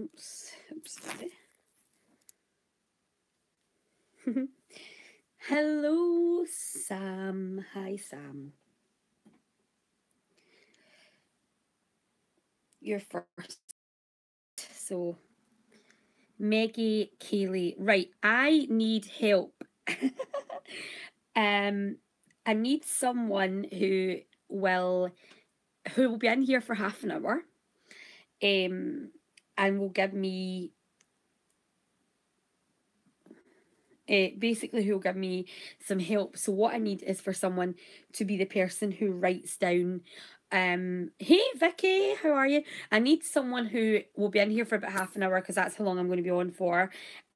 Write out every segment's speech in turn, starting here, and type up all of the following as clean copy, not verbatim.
Oops, Hello, Sam. Hi, Sam. You're first. So, Maggie, Kaylee. Right, I need help. um, I need someone who will be in here for half an hour. And will give me basically who'll give me some help. So what I need is for someone to be the person who writes down hey Vicky, how are you? I need someone who will be in here for about half an hour because that's how long I'm going to be on for,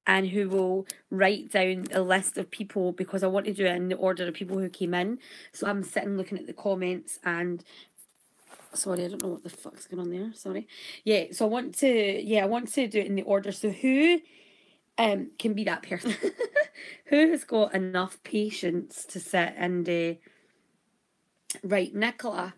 and who will write down a list of people because I want to do it in the order of people who came in. So I'm sitting looking at the comments and sorry, I don't know what the fuck's going on there. Sorry. Yeah, so I want to do it in the order. So who can be that person who has got enough patience to sit and right, Nicola.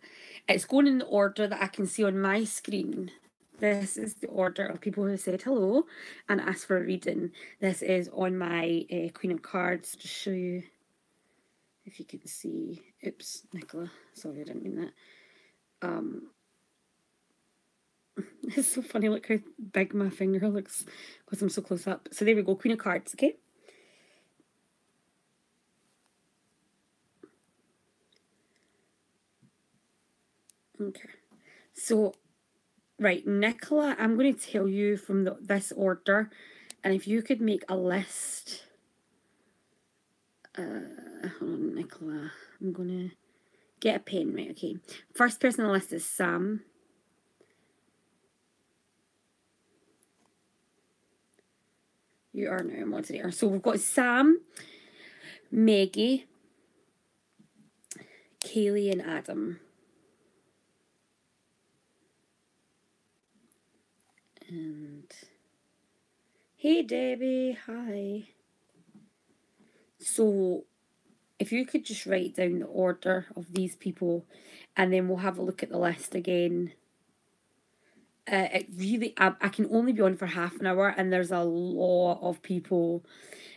It's going in the order that I can see on my screen. This is the order of people who said hello and asked for a reading. This is on my Queen of Cards to show you if you can see. Oops, Nicola. Sorry, I didn't mean that. It's so funny, look how big my finger looks because I'm so close up. So there we go, Queen of Cards, okay? Okay. So, right, Nicola, I'm going to tell you from this order, and if you could make a list. Hold on, Nicola. I'm going to get a pen, right? Okay. First person on the list is Sam. You are now a moderator. So we've got Sam, Maggie, Kaylee, and Adam. And hey, Debbie. Hi. So if you could just write down the order of these people, and then we'll have a look at the list again. It really, I can only be on for half an hour, and there's a lot of people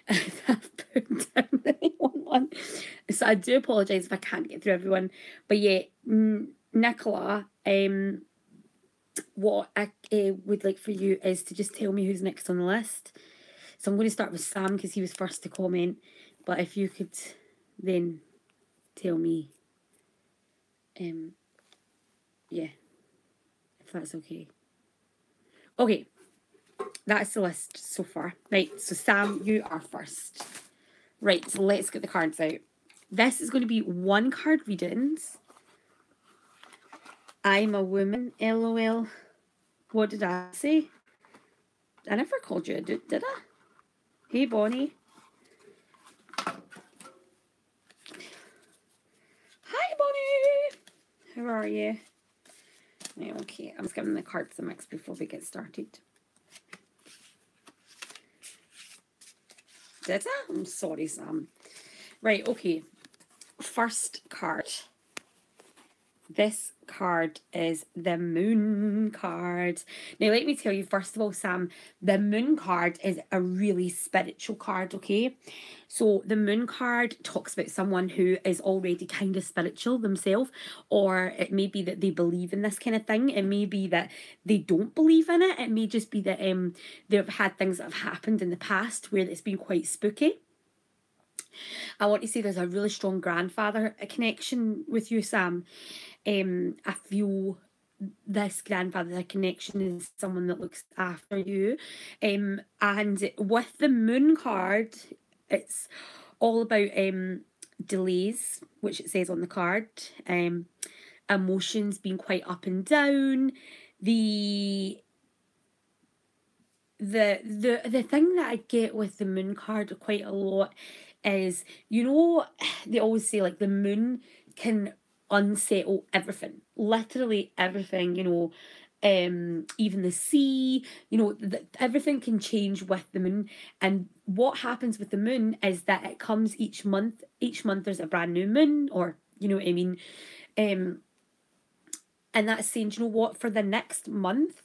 that have put down that they want one. So I do apologise if I can't get through everyone. But yeah, Nicola, what I would like for you is to just tell me who's next on the list. So I'm going to start with Sam because he was first to comment. But if you could then tell me, yeah, if that's okay. Okay, that's the list so far. Right, so Sam, you are first. Right, so let's get the cards out. This is going to be one card readings. I'm a woman, LOL. What did I say? I never called you a dude, did I? Hey, Bonnie. Hi, Bonnie. How are you? Yeah, okay, I'm just giving the cards a mix before we get started. Did I? I'm sorry, Sam. Right, okay. First card. This card is the Moon card. Now, let me tell you, first of all, Sam, the Moon card is a really spiritual card, okay? So the Moon card talks about someone who is already kind of spiritual themselves, or it may be that they believe in this kind of thing. It may be that they don't believe in it. It may just be that they've had things that have happened in the past where it's been quite spooky. I want to say there's a really strong grandfather connection with you, Sam. I feel this grandfather connection is someone that looks after you. And with the Moon card, it's all about delays, which it says on the card, emotions being quite up and down, the thing that I get with the Moon card quite a lot is, you know, they always say like the moon can unsettle everything, literally everything, you know, even the sea, you know, everything can change with the moon. And what happens with the moon is that it comes each month there's a brand new moon, or you know what I mean, and that's saying, you know what, for the next month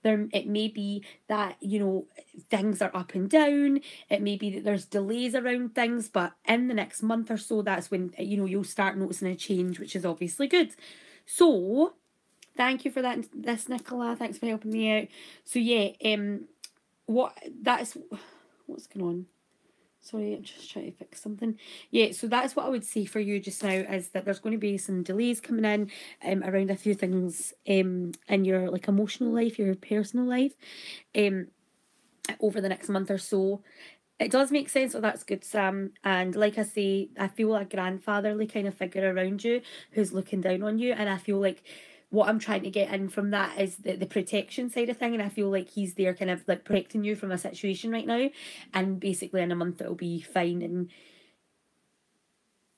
It may be that, you know, things are up and down. It may be that there's delays around things, but in the next month or so, that's when, you know, you'll start noticing a change, which is obviously good. So thank you for that, this Nicola. Thanks for helping me out. So yeah, what's going on? Sorry, I'm just trying to fix something. Yeah, so that's what I would say for you just now, is that there's going to be some delays coming in around a few things in your like emotional life, your personal life, over the next month or so. It does make sense. Oh, that's good, Sam. And like I say, I feel a grandfatherly kind of figure around you who's looking down on you. And I feel like what I'm trying to get in from that is the protection side of thing. And I feel like he's there kind of like protecting you from a situation right now. And basically in a month it'll be fine, and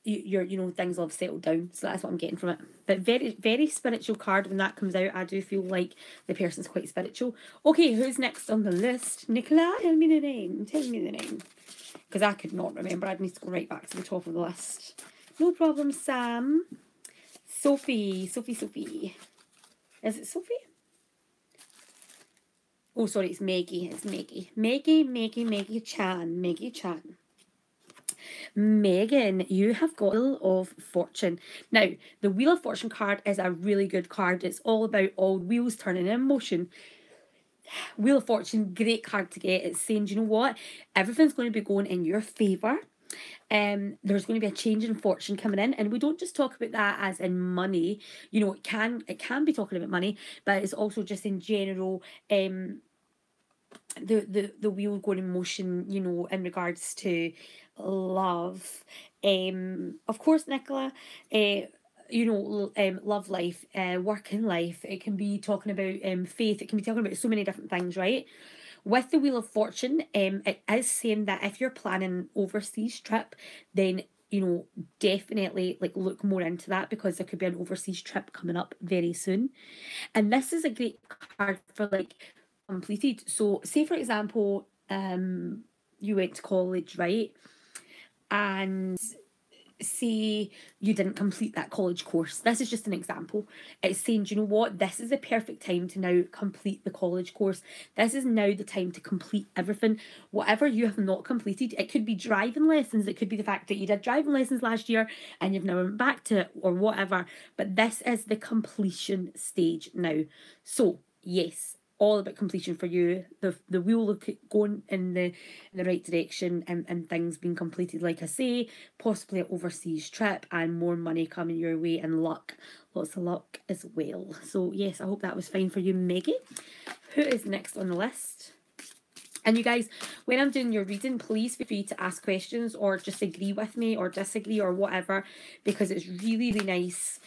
you know, things will have settled down. So that's what I'm getting from it. But very, very spiritual card. When that comes out, I do feel like the person's quite spiritual. Okay, who's next on the list? Nicola, tell me the name. Tell me the name. Because I could not remember. I'd need to go right back to the top of the list. No problem, Sam. Sophie. Is it Sophie? Oh, sorry, it's Maggie. It's Maggie. Maggie Chan. Megan, you have got Wheel of Fortune. Now, the Wheel of Fortune card is a really good card. It's all about all wheels turning in motion. Wheel of Fortune, great card to get. It's saying, you know what? Everything's going to be going in your favour. There's going to be a change in fortune coming in, and we don't just talk about that as in money. You know, it can be talking about money, but it's also just in general. The wheel going in motion, you know, in regards to love. Of course, Nicola, you know, love life, work in life. It can be talking about faith. It can be talking about so many different things, right? With the Wheel of Fortune, it is saying that if you're planning an overseas trip, then, you know, definitely like look more into that, because there could be an overseas trip coming up very soon. And this is a great card for like completed. So say for example, you went to college, right? And say you didn't complete that college course. This is just an example. It's saying, do you know what? This is the perfect time to now complete the college course. This is now the time to complete everything. Whatever you have not completed, it could be driving lessons. It could be the fact that you did driving lessons last year and you've now went back to it, or whatever. But this is the completion stage now. So yes, all about completion for you. The wheel look going in the right direction, and things being completed, like I say, possibly an overseas trip and more money coming your way, and luck, lots of luck as well. So yes, I hope that was fine for you, Maggie. Who is next on the list? And you guys, when I'm doing your reading, please feel free to ask questions or just agree with me or disagree or whatever, because it's really, really nice.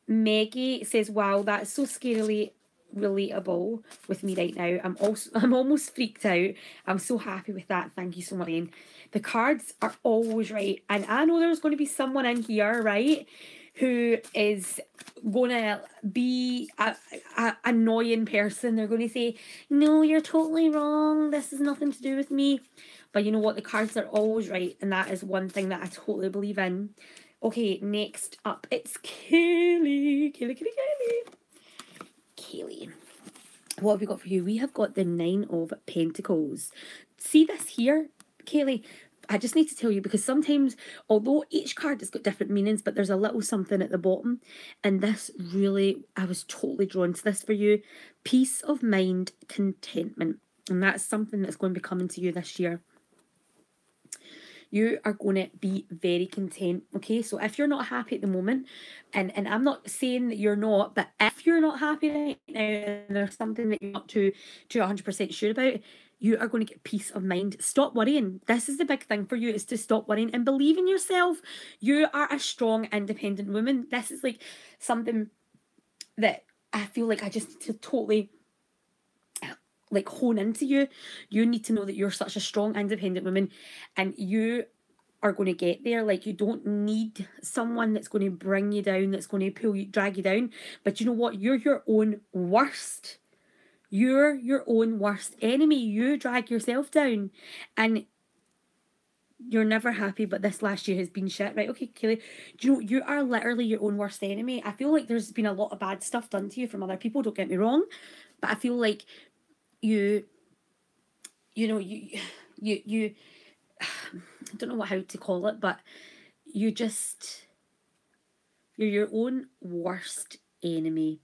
Maggie says, wow, that's so scarily relatable with me right now. I'm almost freaked out. I'm so happy with that. Thank you so much. The cards are always right, and I know there's going to be someone in here, right, who is going to be a annoying person. They're going to say, no, you're totally wrong, this has nothing to do with me. But you know what? The cards are always right, and that is one thing that I totally believe in. Okay, next up, it's Kaylee. What have we got for you? We have got the Nine of Pentacles. See this here, Kaylee? I just need to tell you, because sometimes, although each card has got different meanings, but there's a little something at the bottom. And this really, I was totally drawn to this for you. Peace of mind, contentment. And that's something that's going to be coming to you this year. You are going to be very content, okay? So if you're not happy at the moment, and I'm not saying that you're not, but if you're not happy right now and there's something that you're not too 100% sure about, you are going to get peace of mind. Stop worrying. This is the big thing for you, is to stop worrying and believe in yourself. You are a strong, independent woman. This is like something that I feel like I just need to totally like hone into you. You need to know that you're such a strong, independent woman, and you are going to get there. Like, you don't need someone that's going to bring you down, that's going to drag you down. But you know what? You're your own worst. You're your own worst enemy. You drag yourself down, and you're never happy, but this last year has been shit, right? Okay, Kaylee, do you know, you are literally your own worst enemy. I feel like there's been a lot of bad stuff done to you from other people, don't get me wrong, but I feel like you know, I don't know how to call it, but you're your own worst enemy.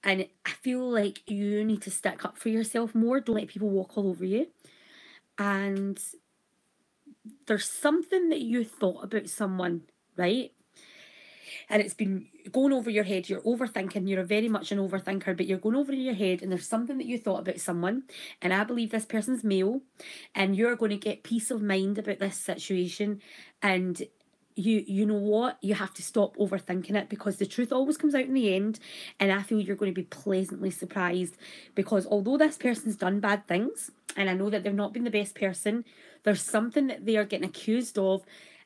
And I feel like you need to stick up for yourself more. Don't let people walk all over you. And there's something that you thought about someone, right? And it's been going over your head. You're overthinking. You're very much an overthinker, but you're going over in your head, and there's something that you thought about someone. And I believe this person's male, and you're going to get peace of mind about this situation. And you know what? You have to stop overthinking it, because the truth always comes out in the end. And I feel you're going to be pleasantly surprised, because although this person's done bad things, and I know that they've not been the best person, there's something that they are getting accused of,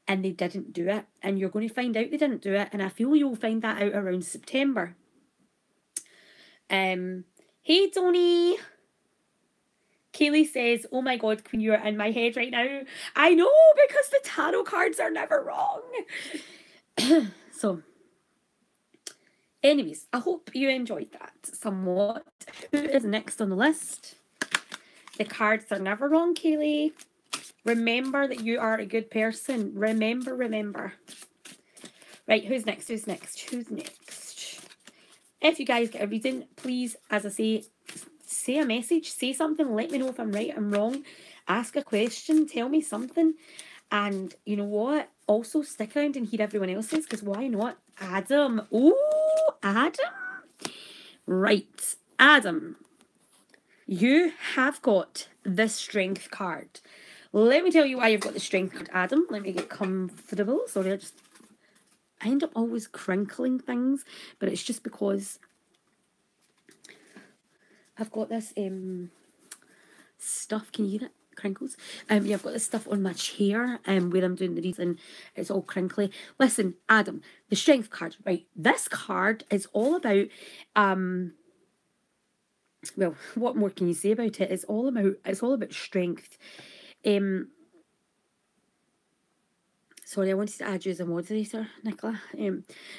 and they didn't do it. And you're going to find out they didn't do it. And I feel you'll find that out around September. Hey, Tony. Kaylee says, oh my God, Queen, you're in my head right now. I know, because the tarot cards are never wrong. So, anyways, I hope you enjoyed that somewhat. Who is next on the list? The cards are never wrong, Kaylee. Remember that you are a good person. Remember. Right, who's next? If you guys get a reading, please, as I say a message, say something, let me know if I'm right, I'm wrong, ask a question, tell me something. And you know what? Also stick around and hear everyone else's, because why not? Adam. Oh, Adam. Right, Adam. You have got the Strength card. Let me tell you why you've got the Strength card, Adam. Let me get comfortable. Sorry, I end up always crinkling things, but it's just because I've got this stuff. Can you hear it? Crinkles. Yeah, I've got this stuff on my chair where I'm doing the reading. It's all crinkly. Listen, Adam, the Strength card, right? This card is all about well, what more can you say about it? It's all about strength. Sorry, I wanted to add you as a moderator, Nicola.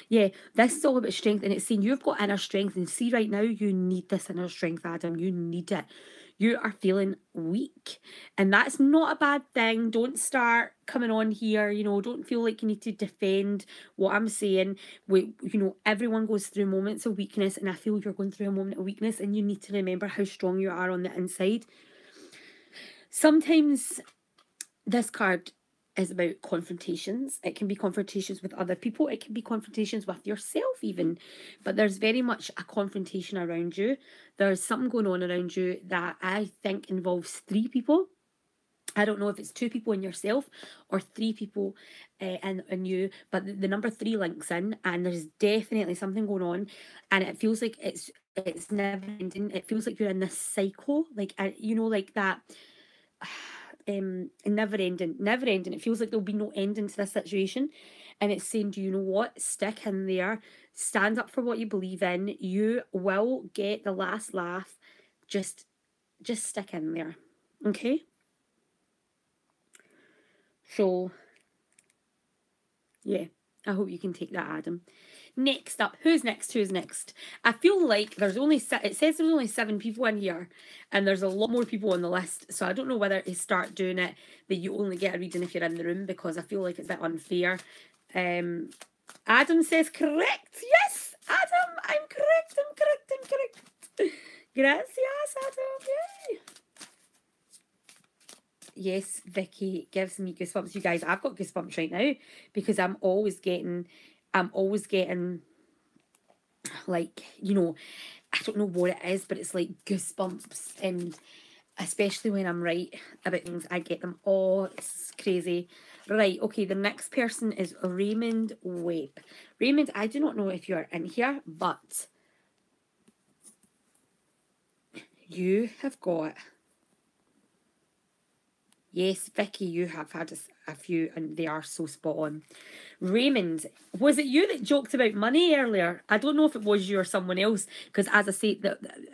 Yeah, this is all about strength, and it's saying you've got inner strength, and see right now you need this inner strength, Adam. You need it. You are feeling weak, and that's not a bad thing. Don't start coming on here, don't feel like you need to defend what I'm saying. Everyone goes through moments of weakness, and I feel you're going through a moment of weakness, and you need to remember how strong you are on the inside. Sometimes this card is about confrontations. It can be confrontations with other people. It can be confrontations with yourself even. But there's very much a confrontation around you. There's something going on around you that I think involves 3 people. I don't know if it's 2 people in yourself or 3 people in you, but the number 3 links in, and there's definitely something going on, and it feels like it's never ending. It feels like you're in this cycle, like like that. Never ending. It feels like there'll be no ending to this situation, and it's saying, do you know what? Stick in there, stand up for what you believe in. You will get the last laugh. Just stick in there, okay? So yeah, I hope you can take that, Adam. Next up, who's next? I feel like it says there's only 7 people in here, and there's a lot more people on the list, so I don't know whether to start doing it that you only get a reading if you're in the room, because I feel like it's a bit unfair. Adam says correct. Yes, Adam, I'm correct. Gracias, Adam. Yay. Yes, Vicky gives me goosebumps. You guys, I've got goosebumps right now, because I'm always getting like, I don't know what it is, but it's like goosebumps, and especially when I'm right about things, I get them. Oh, it's crazy. Right, okay, the next person is Raymond Webb. Raymond, I do not know if you're in here, but you have got... Yes, Vicky, you have had a few, and they are so spot on. Raymond, was it you that joked about money earlier? I don't know if it was you or someone else, because as I say,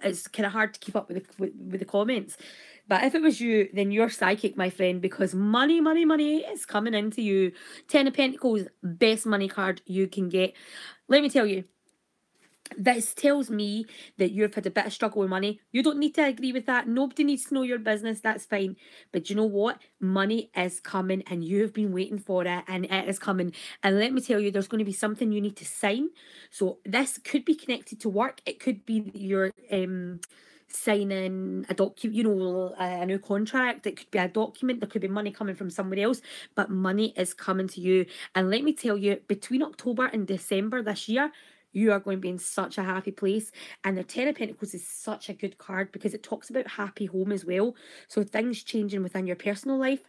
it's kind of hard to keep up with the comments. But if it was you, then you're psychic, my friend, because money is coming into you. 10 of Pentacles, best money card you can get. Let me tell you, This tells me that you've had a bit of struggle with money. You don't need to agree with that. Nobody needs to know your business. That's fine. But you know what? Money is coming and you've been waiting for it and it is coming. And let me tell you, there's going to be something you need to sign. So this could be connected to work. It could be that you're signing a document, you know, a new contract. It could be a document. There could be money coming from somewhere else, but money is coming to you. And let me tell you, between October and December this year, you are going to be in such a happy place. And the Ten of Pentacles is such a good card because it talks about happy home as well. So things changing within your personal life,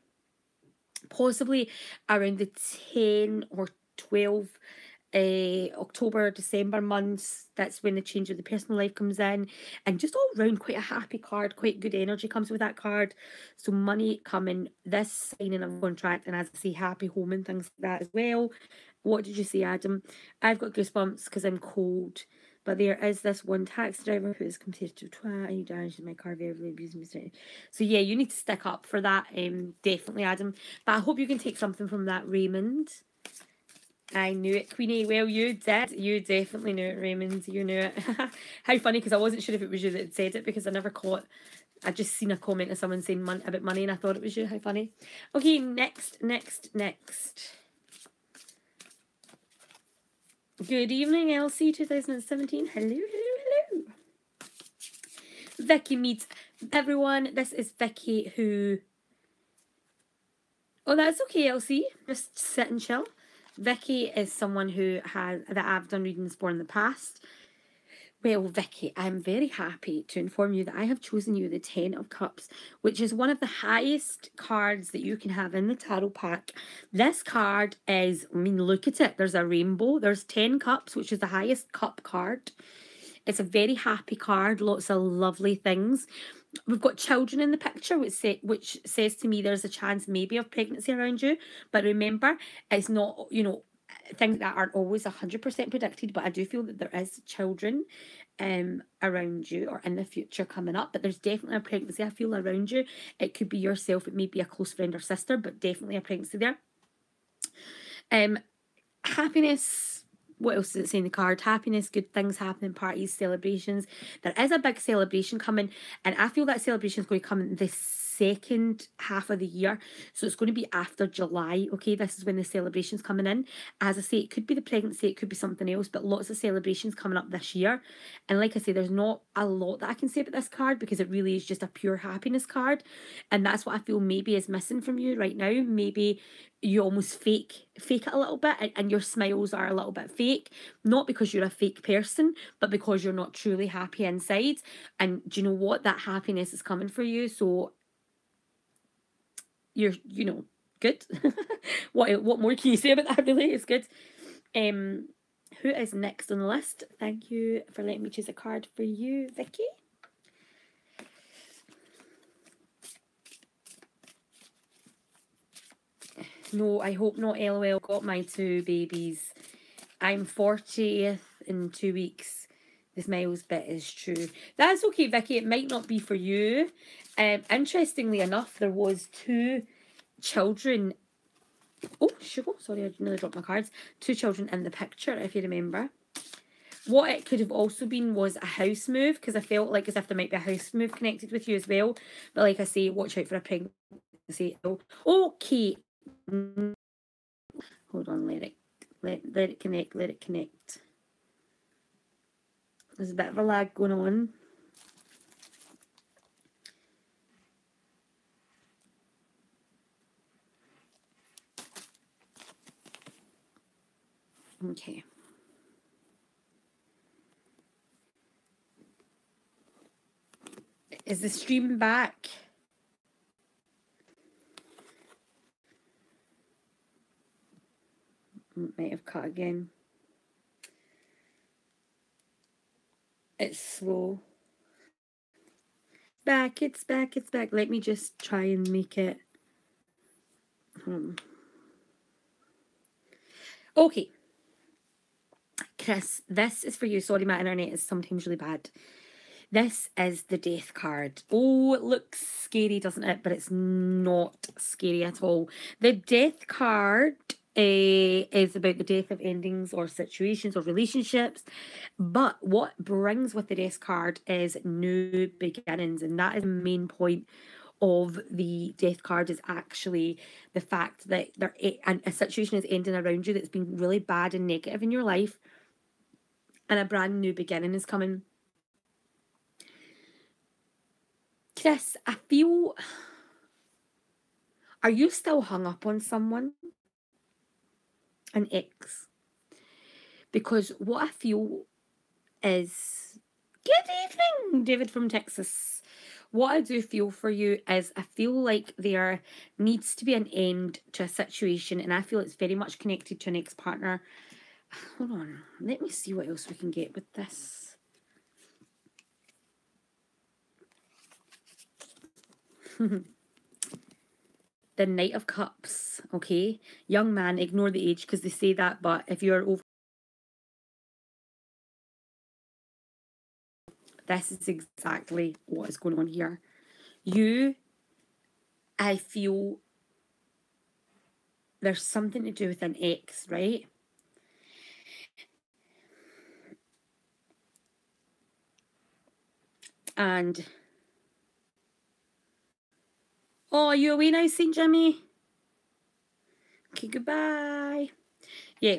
possibly around the 10 or 12 October, December months. That's when the change of the personal life comes in, and just all round quite a happy card, quite good energy comes with that card. So money coming, this signing of contract, and as I say, happy home and things like that as well. What did you say, Adam? I've got goosebumps because I'm cold. But there is this one taxi driver who is competitive twat and he damages my car, verbally abusing me. So yeah, you need to stick up for that, definitely, Adam. But I hope you can take something from that, Raymond. I knew it, Queenie. Well, you did. You definitely knew it, Raymond. You knew it. How funny, because I wasn't sure if it was you that had said it because I never caught. I just seen a comment of someone saying about money and I thought it was you. How funny. Okay, next. Good evening, Elsie 2017. Hello. Vicky meets everyone. This is Vicky who... Oh, that's okay, Elsie. Just sit and chill. Vicky is someone who that I've done readings for in the past. Well, Vicky, I'm very happy to inform you that I have chosen you the Ten of Cups, which is one of the highest cards that you can have in the tarot pack. This card is, I mean, look at it. There's a rainbow. There's 10 cups, which is the highest cup card. It's a very happy card. Lots of lovely things. We've got children in the picture, which says to me there's a chance maybe of pregnancy around you. But remember, it's not, you know, things that aren't always 100% predicted, but I do feel that there is children around you or in the future coming up, but there's definitely a pregnancy I feel around you. It could be yourself, it may be a close friend or sister, but definitely a pregnancy there. Happiness. What else does it say in the card? Happiness, good things happening, parties, celebrations. There is a big celebration coming, and I feel that celebration is going to come in this second half of the year, so it's going to be after July. Okay, this is when the celebration's coming in. As I say, it could be the pregnancy, it could be something else, but lots of celebrations coming up this year. And like I say, there's not a lot that I can say about this card because it really is just a pure happiness card, and that's what I feel maybe is missing from you right now. Maybe you almost fake it a little bit, and your smiles are a little bit fake, not because you're a fake person, but because you're not truly happy inside. And do you know what? That happiness is coming for you, so you're, you know, good. What more can you say about that? Really, it's good. Who is next on the list? Thank you for letting me choose a card for you, Vicky. No, I hope not. LOL, got my 2 babies. I'm 40th in 2 weeks. The smiles bit is true. That's okay, Vicky. It might not be for you. Interestingly enough, there was 2 children. Oh, sugar. Sorry, I nearly dropped my cards. 2 children in the picture, if you remember. What it could have also been was a house move, because I felt like as if there might be a house move connected with you as well. But like I say, watch out for a pregnancy. Okay. Hold on, let it connect. There's a bit of a lag going on. Okay. Is the stream back? Might have cut again. It's slow. It's back. Let me just try and make it. Okay. Chris, this is for you. Sorry, my internet is sometimes really bad. This is the Death card. Oh, it looks scary, doesn't it? But it's not scary at all. The Death card is about the death of endings or situations or relationships. But what brings with the death card is new beginnings, and that is the main point of the death card, is actually the fact that a situation is ending around you that's been really bad and negative in your life, and a brand new beginning is coming. Chris, I feel, are you still hung up on someone? An ex? Because what I feel is, good evening, David from Texas. What I do feel for you is I feel like there needs to be an end to a situation, and I feel it's very much connected to an ex-partner. Hold on, let me see what else we can get with this. The Knight of Cups, okay? Young man, ignore the age because they say that, but if you're over, this is exactly what is going on here. You, I feel there's something to do with an ex, right? And, oh, are you away now, St. Jimmy? Okay, goodbye. Yeah.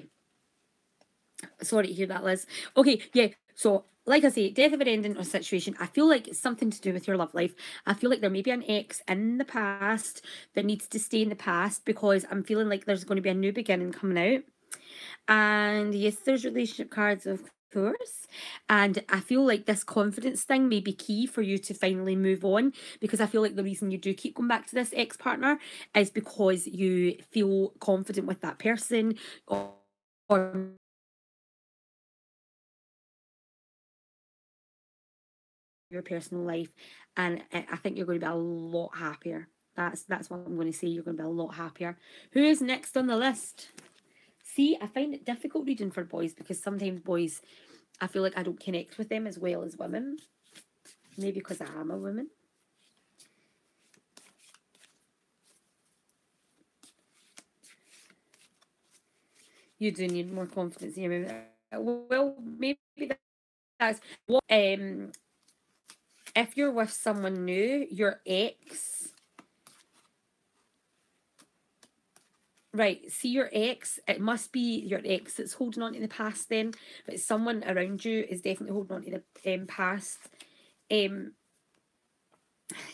Sorry to hear that, Liz. Okay, yeah. So, like I say, death of an ending or situation, I feel like it's something to do with your love life. I feel like there may be an ex in the past that needs to stay in the past, because I'm feeling like there's going to be a new beginning coming out. And yes, there's relationship cards, of course. And I feel like this confidence thing may be key for you to finally move on, because I feel like the reason you do keep going back to this ex-partner is because you feel confident with that person, or your personal life, and I think you're going to be a lot happier. That's what I'm going to say. You're going to be a lot happier. Who is next on the list? See, I find it difficult reading for boys, because sometimes boys, I feel like I don't connect with them as well as women. Maybe because I am a woman. You do need more confidence in your. Well, maybe that's what. If you're with someone new, your ex. Right, see your ex, it must be your ex that's holding on to the past then, but someone around you is definitely holding on to the past.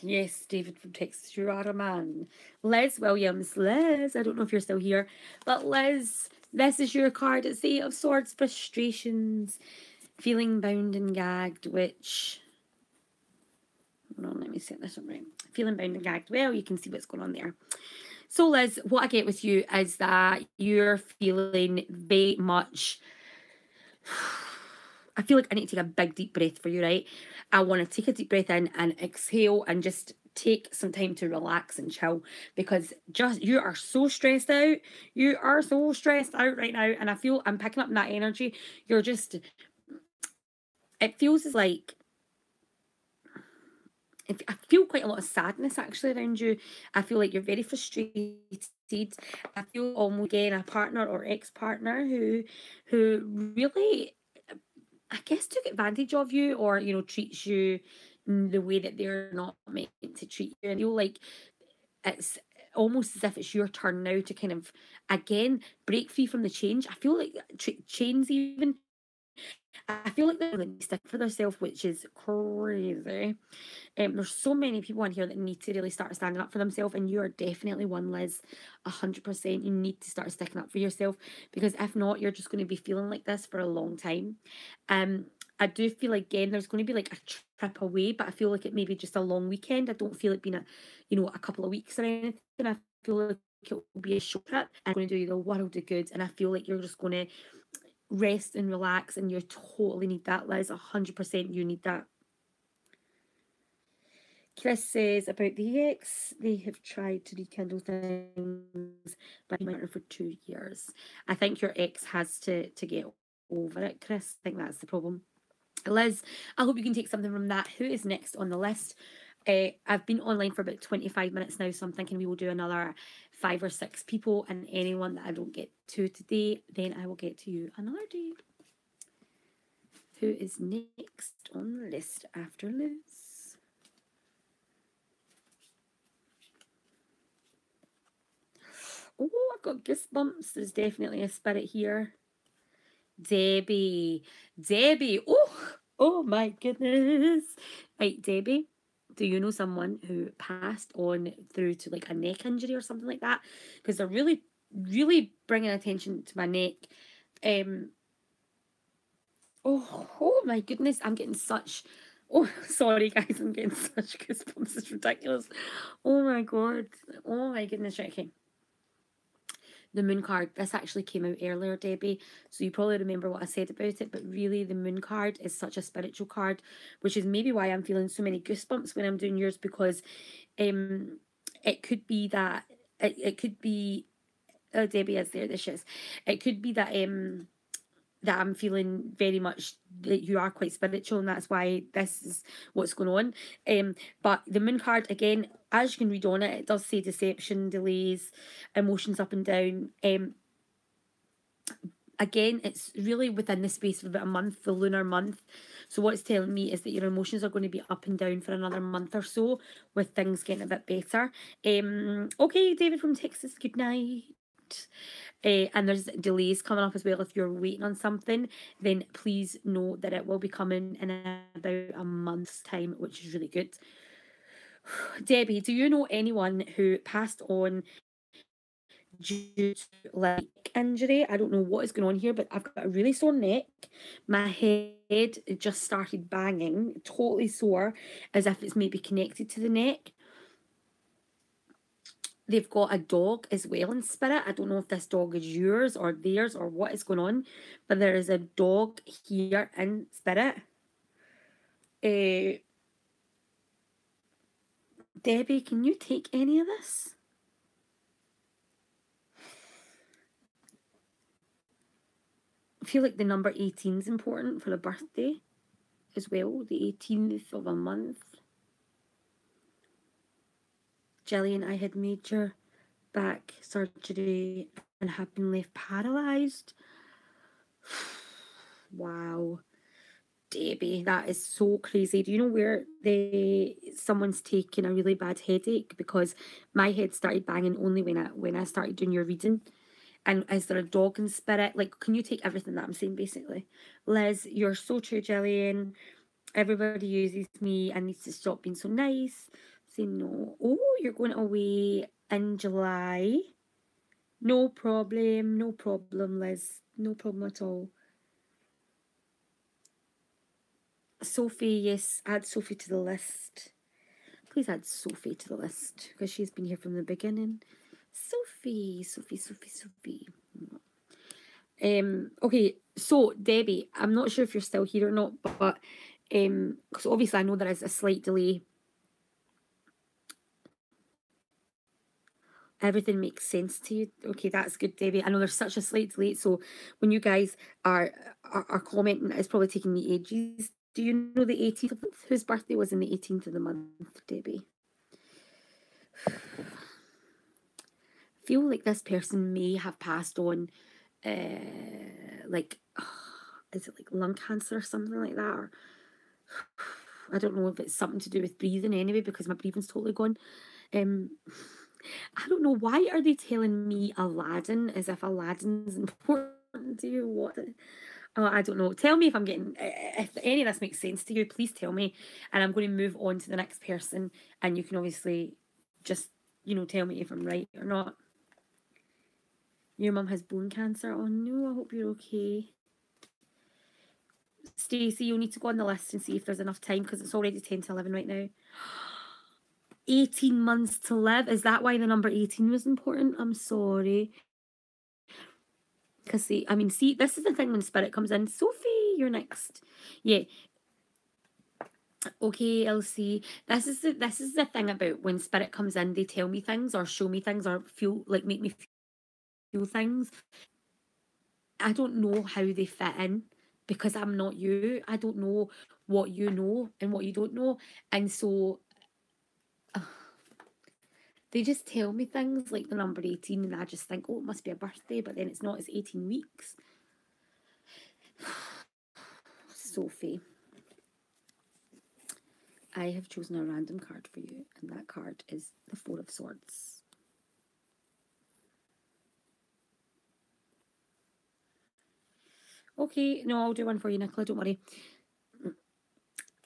Yes, David from Texas, you are a man. Liz Williams, Liz, I don't know if you're still here, but Liz, this is your card. It's the Eight of Swords, frustrations, feeling bound and gagged, which, hold on, let me set this up right. Feeling bound and gagged, well, you can see what's going on there. So Liz, what I get with you is that you're feeling very much, I feel like I need to take a big deep breath for you, right? I want to take a deep breath in and exhale and just take some time to relax and chill, because just you are so stressed out. You are so stressed out right now, and I feel I'm picking up that energy. You're just, it feels as like, I feel quite a lot of sadness actually around you. I feel like you're very frustrated. I feel almost again a partner or ex-partner who really, I guess, took advantage of you, or treats you in the way that they're not meant to treat you. And I feel like it's almost as if it's your turn now to kind of again break free from the change. I feel like chains even. I feel like they're really stick for themselves, which is crazy. There's so many people in here that need to really start standing up for themselves, and you are definitely one, Liz. 100%. You need to start sticking up for yourself, because if not, you're just going to be feeling like this for a long time. I do feel like, again, there's going to be like a trip away, but I feel like it may be just a long weekend. I don't feel it being a couple of weeks or anything. I feel like it will be a short trip and going to do you the world of good. And I feel like you're just going to rest and relax, and you totally need that, Liz. 100% you need that. Chris says about the ex, they have tried to rekindle things, but been for 2 years. I think your ex has to get over it, Chris. I think that's the problem. Liz, I hope you can take something from that. Who is next on the list? I've been online for about 25 minutes now, so I'm thinking we will do another 5 or 6 people, and anyone that I don't get to today, then I will get to you another day. Who is next on the list after Liz? Oh, I've got goosebumps. There's definitely a spirit here. Debbie. Debbie. Oh my goodness. Right, Debbie, do you know someone who passed on through to like a neck injury or something like that? Because they're really, really bringing attention to my neck. Oh my goodness, I'm getting such... Oh, sorry guys, I'm getting such goosebumps. It's ridiculous. Oh my god. Oh my goodness, right, okay. The moon card, this actually came out earlier, Debbie, so you probably remember what I said about it, but really the moon card is such a spiritual card, which is maybe why I'm feeling so many goosebumps when I'm doing yours, because it could be that it could be... Oh, Debbie is there, this is. It could be that that I'm feeling very much that you are quite spiritual, and that's why this is what's going on. But the moon card, again, as you can read on it, it does say deception, delays, emotions up and down. Again, it's really within the space of about a month, the lunar month. So what it's telling me is that your emotions are going to be up and down for another month or so, with things getting a bit better. Okay, David from Texas, good night. And there's delays coming up as well. If you're waiting on something, then please know that it will be coming in about a month's time, which is really good. Debbie, do you know anyone who passed on due to like injury? I don't know what is going on here, but I've got a really sore neck. My head just started banging, totally sore, as if it's maybe connected to the neck. They've got a dog as well in spirit. I don't know if this dog is yours or theirs or what is going on, but there is a dog here in spirit. Debbie, can you take any of this? I feel like the number 18 is important for a birthday as well, the 18th of a month. Gillian, I had major back surgery and have been left paralysed. Wow. Debbie, that is so crazy. Do you know where someone's taking a really bad headache? Because my head started banging only when I started doing your reading. And is there a dog in spirit? Like, can you take everything that I'm saying, basically? Liz, you're so true, Gillian. Everybody uses me. I need to stop being so nice. Say no. Oh, you're going away in July. No problem. No problem, Liz. No problem at all. Sophie, yes, add Sophie to the list. Please add Sophie to the list, because she's been here from the beginning. Sophie. Okay, so Debbie, I'm not sure if you're still here or not, but because obviously I know there is a slight delay. Everything makes sense to you. Okay, that's good, Debbie. I know there's such a slight delay, so when you guys are commenting, it's probably taking me ages. Do you know the 18th of the month? Whose birthday was in the 18th of the month, Debbie? I feel like this person may have passed on, like, is it like lung cancer or something like that? Or I don't know if it's something to do with breathing anyway, because my breathing's totally gone. I don't know, why are they telling me Aladdin as if Aladdin's important to you? What? I don't know. Tell me if I'm getting, if any of this makes sense to you, please tell me. And I'm going to move on to the next person. And you can obviously just, tell me if I'm right or not. Your mum has bone cancer. Oh no, I hope you're okay. Stacey, you'll need to go on the list and see if there's enough time, because it's already 10 to 11 right now. 18 months to live. Is that why the number 18 was important? I'm sorry. Because see, this is the thing when spirit comes in. Sophie, you're next. Yeah. Okay, Elsie. This is the thing about when spirit comes in, they tell me things or show me things or make me feel things. I don't know how they fit in, because I'm not you. I don't know what you know and what you don't know. And so They just tell me things like the number 18, and I just think, oh, it must be a birthday, but then it's not, it's 18 weeks. Sophie, I have chosen a random card for you, and that card is the Four of Swords. Okay, no, I'll do one for you, Nicola, don't worry.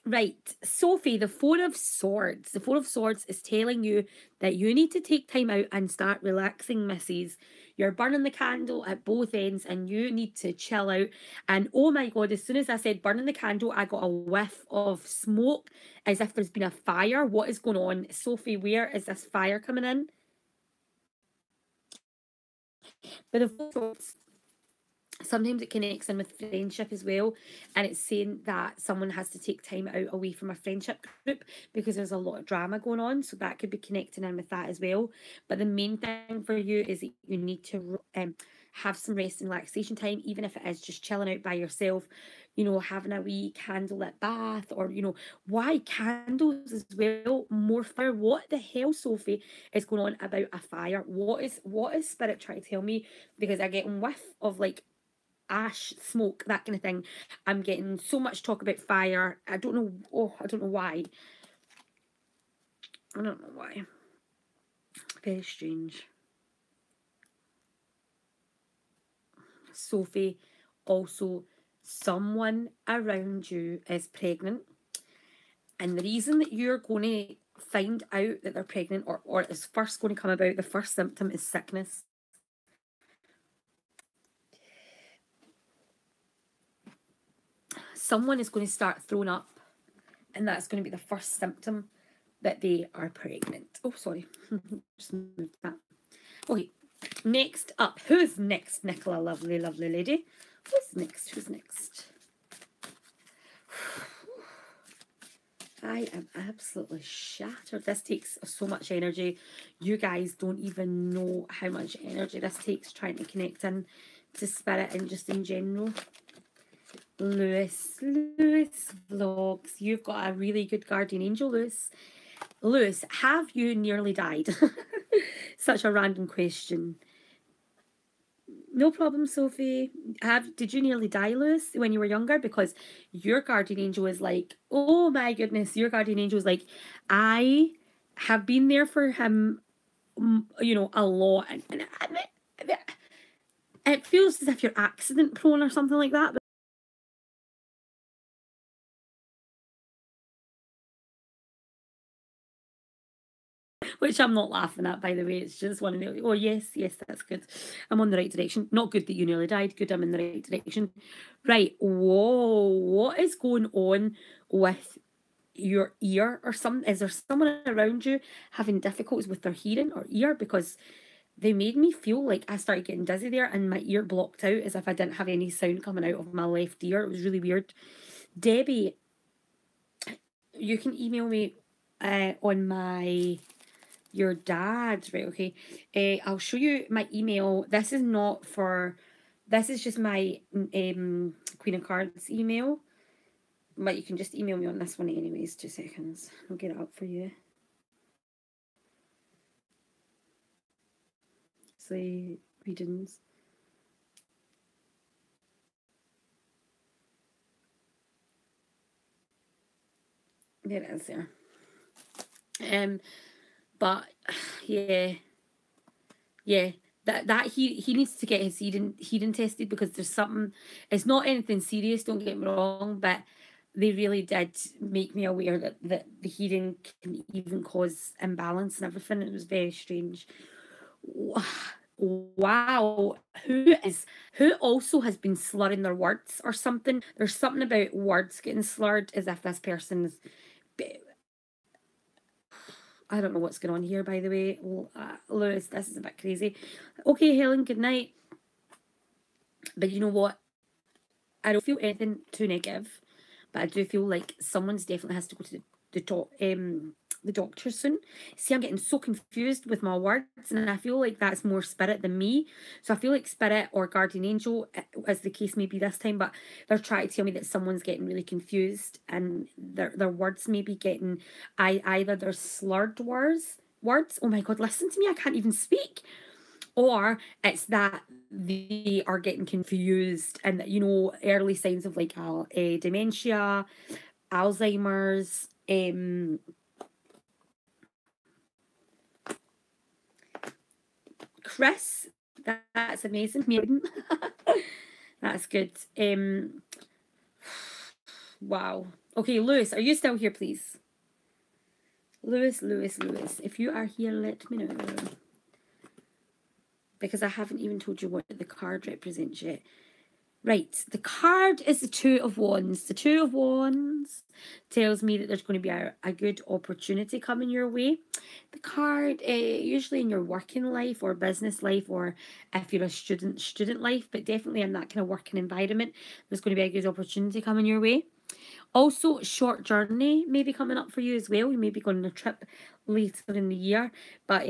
Right, Sophie, the Four of Swords. The Four of Swords is telling you that you need to take time out and start relaxing, missus. You're burning the candle at both ends and you need to chill out. And oh my God, as soon as I said burning the candle, I got a whiff of smoke as if there's been a fire. What is going on? Sophie, where is this fire coming in? But the Four of Swords, sometimes it connects in with friendship as well, and it's saying that someone has to take time out away from a friendship group because there's a lot of drama going on, so that could be connecting in with that as well. But the main thing for you is that you need to have some rest and relaxation time, even if it is just chilling out by yourself, you know, having a wee candlelit bath, or, you know, why candles as well? More fire. What the hell, Sophie, is going on about a fire? What is spirit trying to tell me? Because I get a whiff of like ash, smoke, that kind of thing. I'm getting so much talk about fire. I don't know. Oh, I don't know why. I don't know why. Very strange. Sophie, also, someone around you is pregnant. And the reason that you're going to find out that they're pregnant, or is first going to come about, the first symptom is sickness. Someone is going to start throwing up, and that's going to be the first symptom that they are pregnant. Oh, sorry. Just moved that. Okay, next up. Who's next, Nicola? Lovely, lovely lady. Who's next? Who's next? I am absolutely shattered. This takes so much energy. You guys don't even know how much energy this takes trying to connect in to spirit and just in general. Lewis Vlogs. You've got a really good guardian angel, Lewis. Lewis, have you nearly died? Such a random question. No problem, Sophie. Did you nearly die, Lewis, when you were younger? Because your guardian angel is like, oh my goodness, your guardian angel is like, I have been there for him, you know, a lot. And it feels as if you're accident prone or something like that. Which I'm not laughing at, by the way. It's just one of the, oh, yes, that's good. I'm on the right direction. Not good that you nearly died. Good, I'm in the right direction. Right. Whoa. What is going on with your ear or something? Is there someone around you having difficulties with their hearing or ear? Because they made me feel like I started getting dizzy there and my ear blocked out as if I didn't have any sound coming out of my left ear. It was really weird. Debbie, you can email me on your dad, right? Okay. I'll show you my email. This is not for, this is just my Queen of Cards email. But you can just email me on this one anyways. 2 seconds. I'll get it up for you. Say readings. There it is there. But yeah, that he needs to get his hearing tested because there's something. It's not anything serious. Don't get me wrong, but they really did make me aware that the hearing can even cause imbalance and everything. It was very strange. Wow, who also has been slurring their words or something? There's something about words getting slurred as if this person's. I don't know what's going on here, by the way. Lewis, this is a bit crazy. Okay, Helen, good night. But you know what? I don't feel anything too negative, but I do feel like someone's definitely has to go to the doctor soon. See, I'm getting so confused with my words, and I feel like that's more spirit than me. So I feel like spirit or guardian angel, as the case may be this time, but they're trying to tell me that someone's getting really confused and their words may be getting either they're slurred words words. Oh my God, listen to me, I can't even speak. Or it's that they are getting confused and that, you know, early signs of like dementia, Alzheimer's, Chris, that's amazing. That's good. Wow. Okay, Lewis, are you still here, please? Lewis, if you are here, let me know. Because I haven't even told you what the card represents yet. Right, the card is the Two of Wands. The Two of Wands tells me that there's going to be a good opportunity coming your way. The card, usually in your working life or business life, or if you're a student life, but definitely in that kind of working environment, there's going to be a good opportunity coming your way. Also, short journey may be coming up for you as well. You may be going on a trip later in the year, but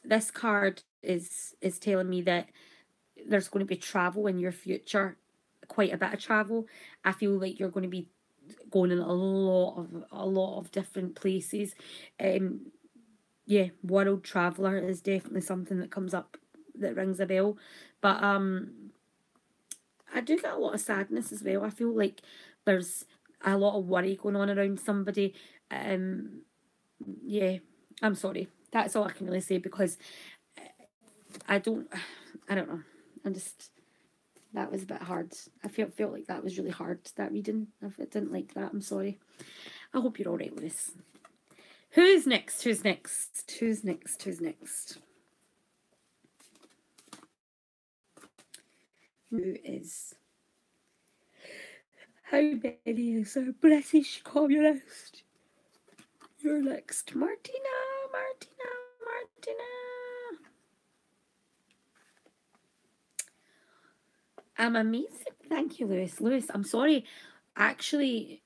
this card is telling me that there's going to be travel in your future, quite a bit of travel. I feel like you're going to be going in a lot of different places. Yeah, world traveler is definitely something that comes up that rings a bell. But I do get a lot of sadness as well. I feel like there's a lot of worry going on around somebody. Yeah, I'm sorry. That's all I can really say, because I don't know. I'm just, that was a bit hard. I felt like that was really hard, that reading. If I didn't like that, I'm sorry. I hope you're all right, Lewis. Who's next? Who is... How many is a British communist? You're next. Martina. I'm amazing. Thank you, Lewis. Lewis, I'm sorry. Actually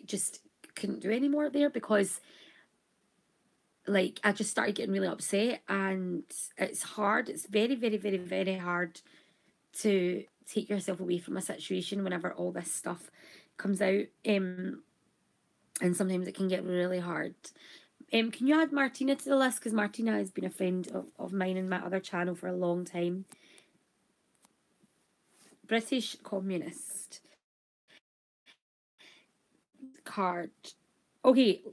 just couldn't do any more there, because like I just started getting really upset, and it's hard. It's very, very, very, very hard to take yourself away from a situation whenever all this stuff comes out. And sometimes it can get really hard. Can you add Martina to the list? Because Martina has been a friend of mine in my other channel for a long time. British communist card. Okay,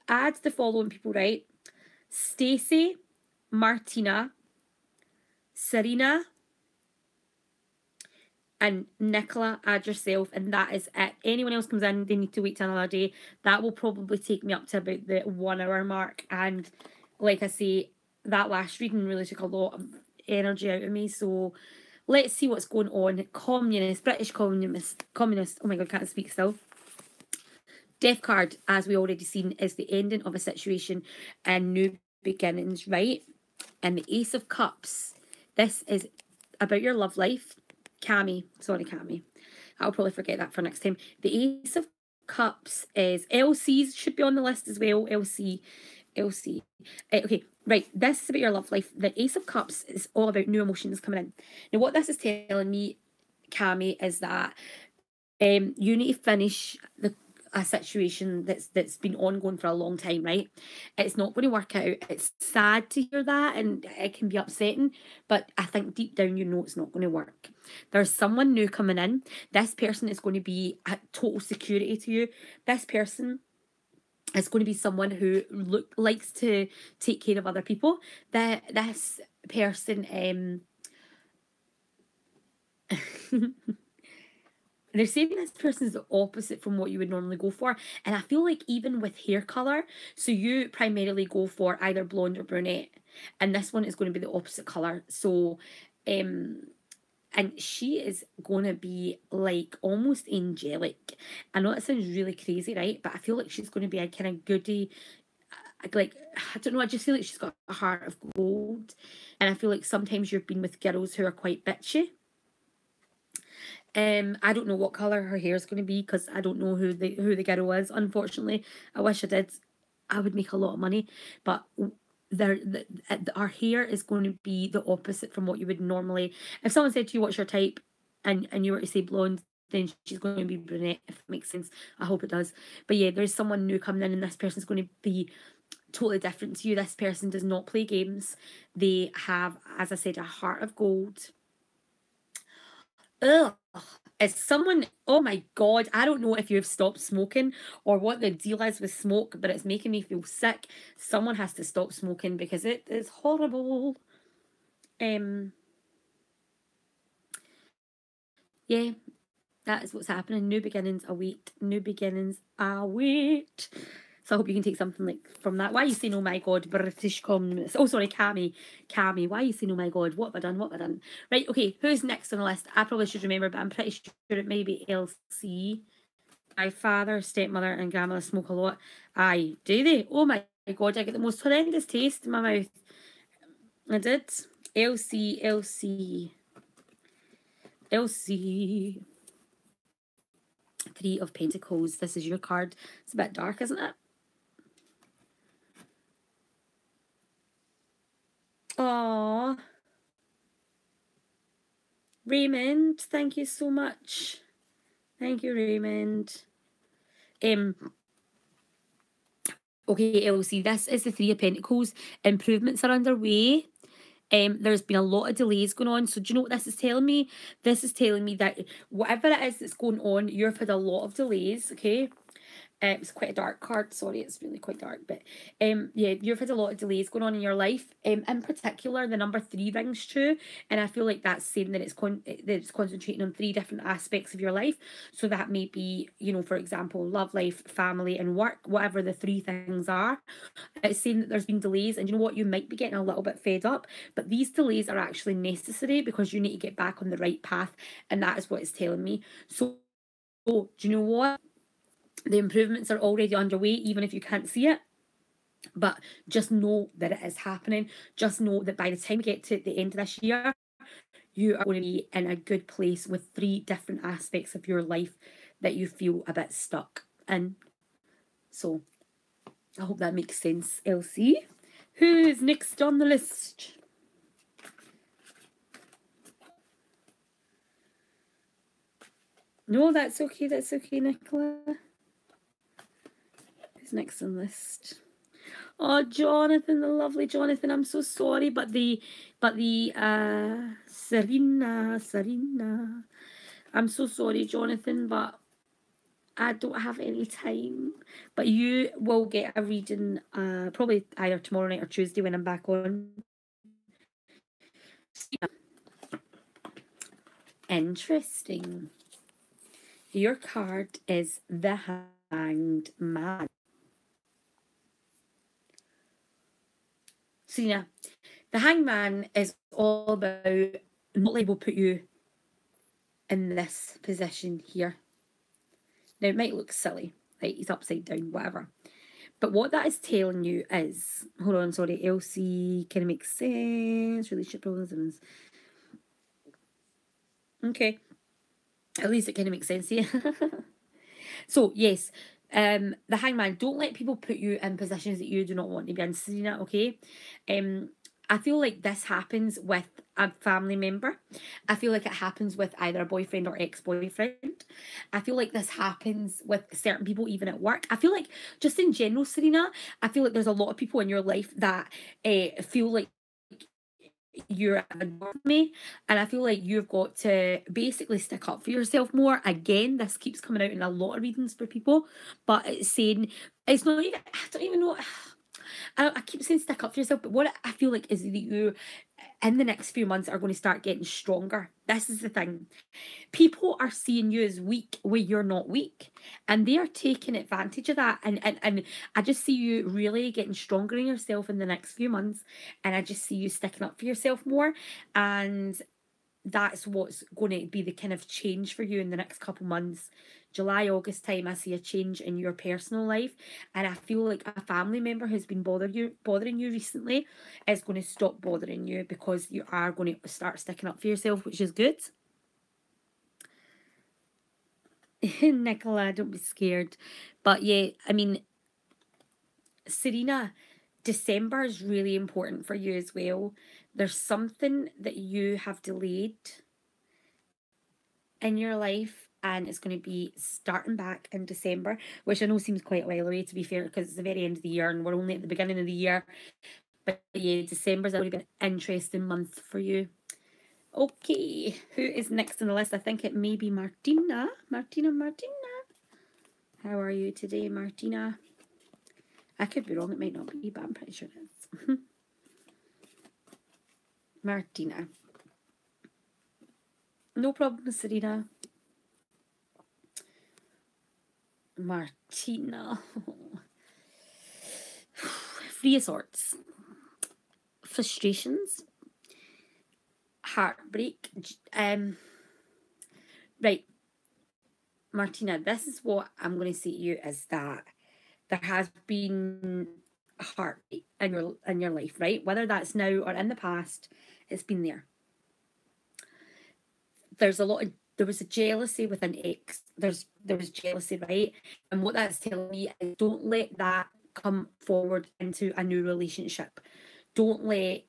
add the following people, right? Stacey, Martina, Serena, and Nicola. Add yourself, and that is it. Anyone else comes in, they need to wait till another day. That will probably take me up to about the 1 hour mark, and like I say, that last reading really took a lot of energy out of me, so let's see what's going on. Communist, British communist, oh my God, can't speak still. Death card, as we already seen, is the ending of a situation and new beginnings, right? And the Ace of Cups, this is about your love life. Cami, I'll probably forget that for next time. The Ace of Cups is... LC's should be on the list as well. LC. Okay, right, this is about your love life. The Ace of Cups is all about new emotions coming in. Now, what this is telling me, Cami, is that you need to finish a situation that's been ongoing for a long time, right? It's not going to work out. It's sad to hear that, and it can be upsetting, but I think deep down you know it's not going to work. There's someone new coming in. This person is going to be a total security to you. This person is going to be someone who likes to take care of other people. This person they're saying this person is the opposite from what you would normally go for. And I feel like even with hair colour, so you primarily go for either blonde or brunette, and this one is going to be the opposite colour. So, and she is going to be like almost angelic. I know that sounds really crazy, right? But I feel like she's going to be a kind of goody, like, I don't know, I just feel like she's got a heart of gold. And I feel like sometimes you've been with girls who are quite bitchy. I don't know what colour her hair is going to be, because I don't know who the girl is, unfortunately. I wish I did. I would make a lot of money. But our hair is going to be the opposite from what you would normally... If someone said to you, what's your type, and you were to say blonde, then she's going to be brunette, if it makes sense. I hope it does. But yeah, there's someone new coming in, and this person's going to be totally different to you. This person does not play games. They have, as I said, a heart of gold. Ugh. Is someone, oh my God, I don't know if you've stopped smoking or what the deal is with smoke, but it's making me feel sick. Someone has to stop smoking because it is horrible. Yeah, that is what's happening. New beginnings await. New beginnings await. So I hope you can take something like from that. Why are you saying, oh my God, British communist? Oh, sorry, Cammy. Why are you saying, oh my God, what have I done? What have I done? Right, okay, who's next on the list? I probably should remember, but I'm pretty sure it may be LC. My father, stepmother, and grandmother smoke a lot. Aye, do they? Oh my God, I get the most horrendous taste in my mouth. I did. LC. Three of Pentacles. This is your card. It's a bit dark, isn't it? Aww. Raymond, thank you so much. Thank you, Raymond. Okay, LC, this is the Three of Pentacles. Improvements are underway. There's been a lot of delays going on. So do you know what this is telling me? This is telling me that whatever it is that's going on, you've had a lot of delays, okay? It's quite a dark card. Sorry, it's really quite dark. But yeah, you've had a lot of delays going on in your life. In particular, the number 3 rings true, and I feel like that's saying that it's concentrating on 3 different aspects of your life. So that may be, you know, for example, love life, family, and work. Whatever the 3 things are, it's saying that there's been delays, and you know what? You might be getting a little bit fed up, but these delays are actually necessary because you need to get back on the right path, and that is what it's telling me. So, do you know what? The improvements are already underway, even if you can't see it. But just know that it is happening. Just know that by the time we get to the end of this year, you are going to be in a good place with 3 different aspects of your life that you feel a bit stuck in. So I hope that makes sense, LC. Who's next on the list? No, that's okay. That's okay, Nicola. Who's next on the list? Oh, Jonathan, the lovely Jonathan. I'm so sorry, but the Serena. I'm so sorry, Jonathan, but I don't have any time. But you will get a reading probably either tomorrow night or Tuesday when I'm back on. Interesting. Your card is the Hanged Man. Serena, the Hangman is all about not letting people put you in this position here. Now, it might look silly, like he's upside down, whatever. But what that is telling you is, hold on, sorry, LC, can it make sense? Relationship problems. Okay. At least it kind of makes sense here. So, yes, the Hangman, don't let people put you in positions that you do not want to be in, Serena, okay? I feel like this happens with a family member. I feel like it happens with either a boyfriend or ex-boyfriend. I feel like this happens with certain people, even at work. I feel like, just in general, Serena, I feel like there's a lot of people in your life that feel like you're me, and I feel like you've got to basically stick up for yourself more. Again, this keeps coming out in a lot of readings for people, but it's saying it's not even, I don't even know. I keep saying stick up for yourself, but what I feel like is that you, in the next few months, are going to start getting stronger. This is the thing. People are seeing you as weak where you're not weak, and they are taking advantage of that. And I just see you really getting stronger in yourself in the next few months, and I just see you sticking up for yourself more. And that's what's going to be the kind of change for you in the next couple months. July, August time, I see a change in your personal life, and I feel like a family member who's been bothering you recently is going to stop bothering you because you are going to start sticking up for yourself, which is good. Nicola, don't be scared. But yeah, I mean, Serena, December is really important for you as well. There's something that you have delayed in your life, and it's going to be starting back in December, which I know seems quite a while away, to be fair, because it's the very end of the year and we're only at the beginning of the year. But yeah, December's already been an interesting month for you. Okay, who is next on the list? I think it may be Martina. Martina. How are you today, Martina? I could be wrong, it might not be, but I'm pretty sure it is. Martina. No problem, Serena. Martina. Three of Swords. Frustrations. Heartbreak. Right. Martina, this is what I'm going to say to you, is that there has been a heartbreak in your life, right? Whether that's now or in the past, it's been there. There was a jealousy with an ex. There was jealousy, right? And what that's telling me is, don't let that come forward into a new relationship. Don't let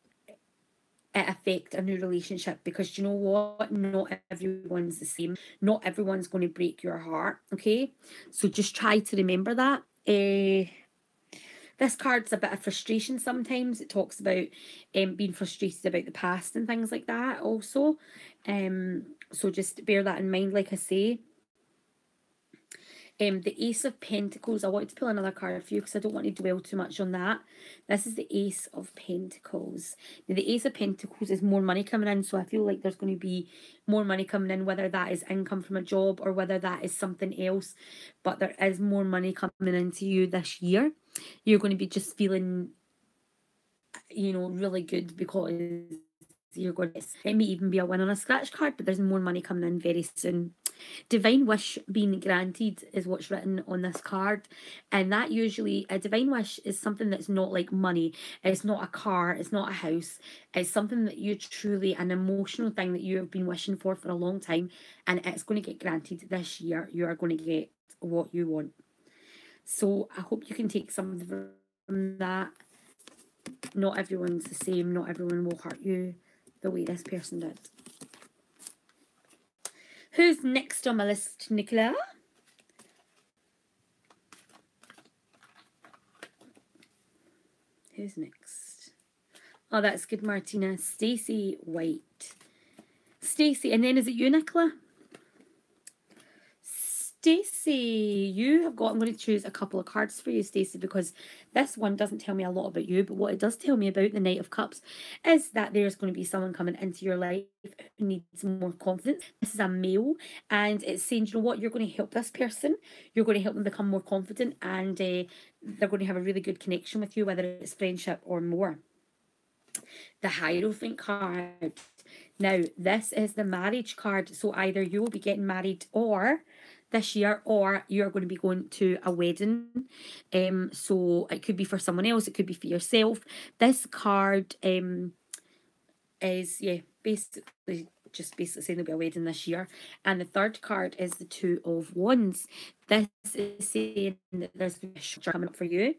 it affect a new relationship, because you know what? Not everyone's the same. Not everyone's going to break your heart, okay? So just try to remember that. This card's a bit of frustration sometimes. It talks about being frustrated about the past and things like that also. So just bear that in mind, like I say. The Ace of Pentacles. I wanted to pull another card for you because I don't want to dwell too much on that. This is the Ace of Pentacles. Now, the Ace of Pentacles is more money coming in, so I feel like there's going to be more money coming in, whether that is income from a job or whether that is something else. But there is more money coming into you this year. You're going to be just feeling, you know, really good, because you're going to, it may even be a win on a scratch card, but there's more money coming in very soon. Divine wish being granted is what's written on this card, and that usually, a divine wish is something that's not like money. It's not a car, it's not a house. It's something that you truly, an emotional thing that you have been wishing for a long time, and it's going to get granted this year. You are going to get what you want. So I hope you can take something from that. Not everyone's the same. Not everyone will hurt you the way this person did. Who's next on my list, Nicola? Who's next? Oh, that's good, Martina. Stacey White. Stacey, and then is it you, Nicola? Stacey, you have got, I'm going to choose a couple of cards for you, Stacey, because this one doesn't tell me a lot about you, but what it does tell me about the Knight of Cups is that there's going to be someone coming into your life who needs more confidence. This is a male, and it's saying, you know what, you're going to help this person. You're going to help them become more confident, and they're going to have a really good connection with you, whether it's friendship or more. The Hierophant card. Now, this is the marriage card, so either you will be getting married or this year, or you're going to be going to a wedding. So it could be for someone else, it could be for yourself. This card is, yeah, basically saying there'll be a wedding this year. And the third card is the Two of Wands. This is saying that there's a show coming up for you.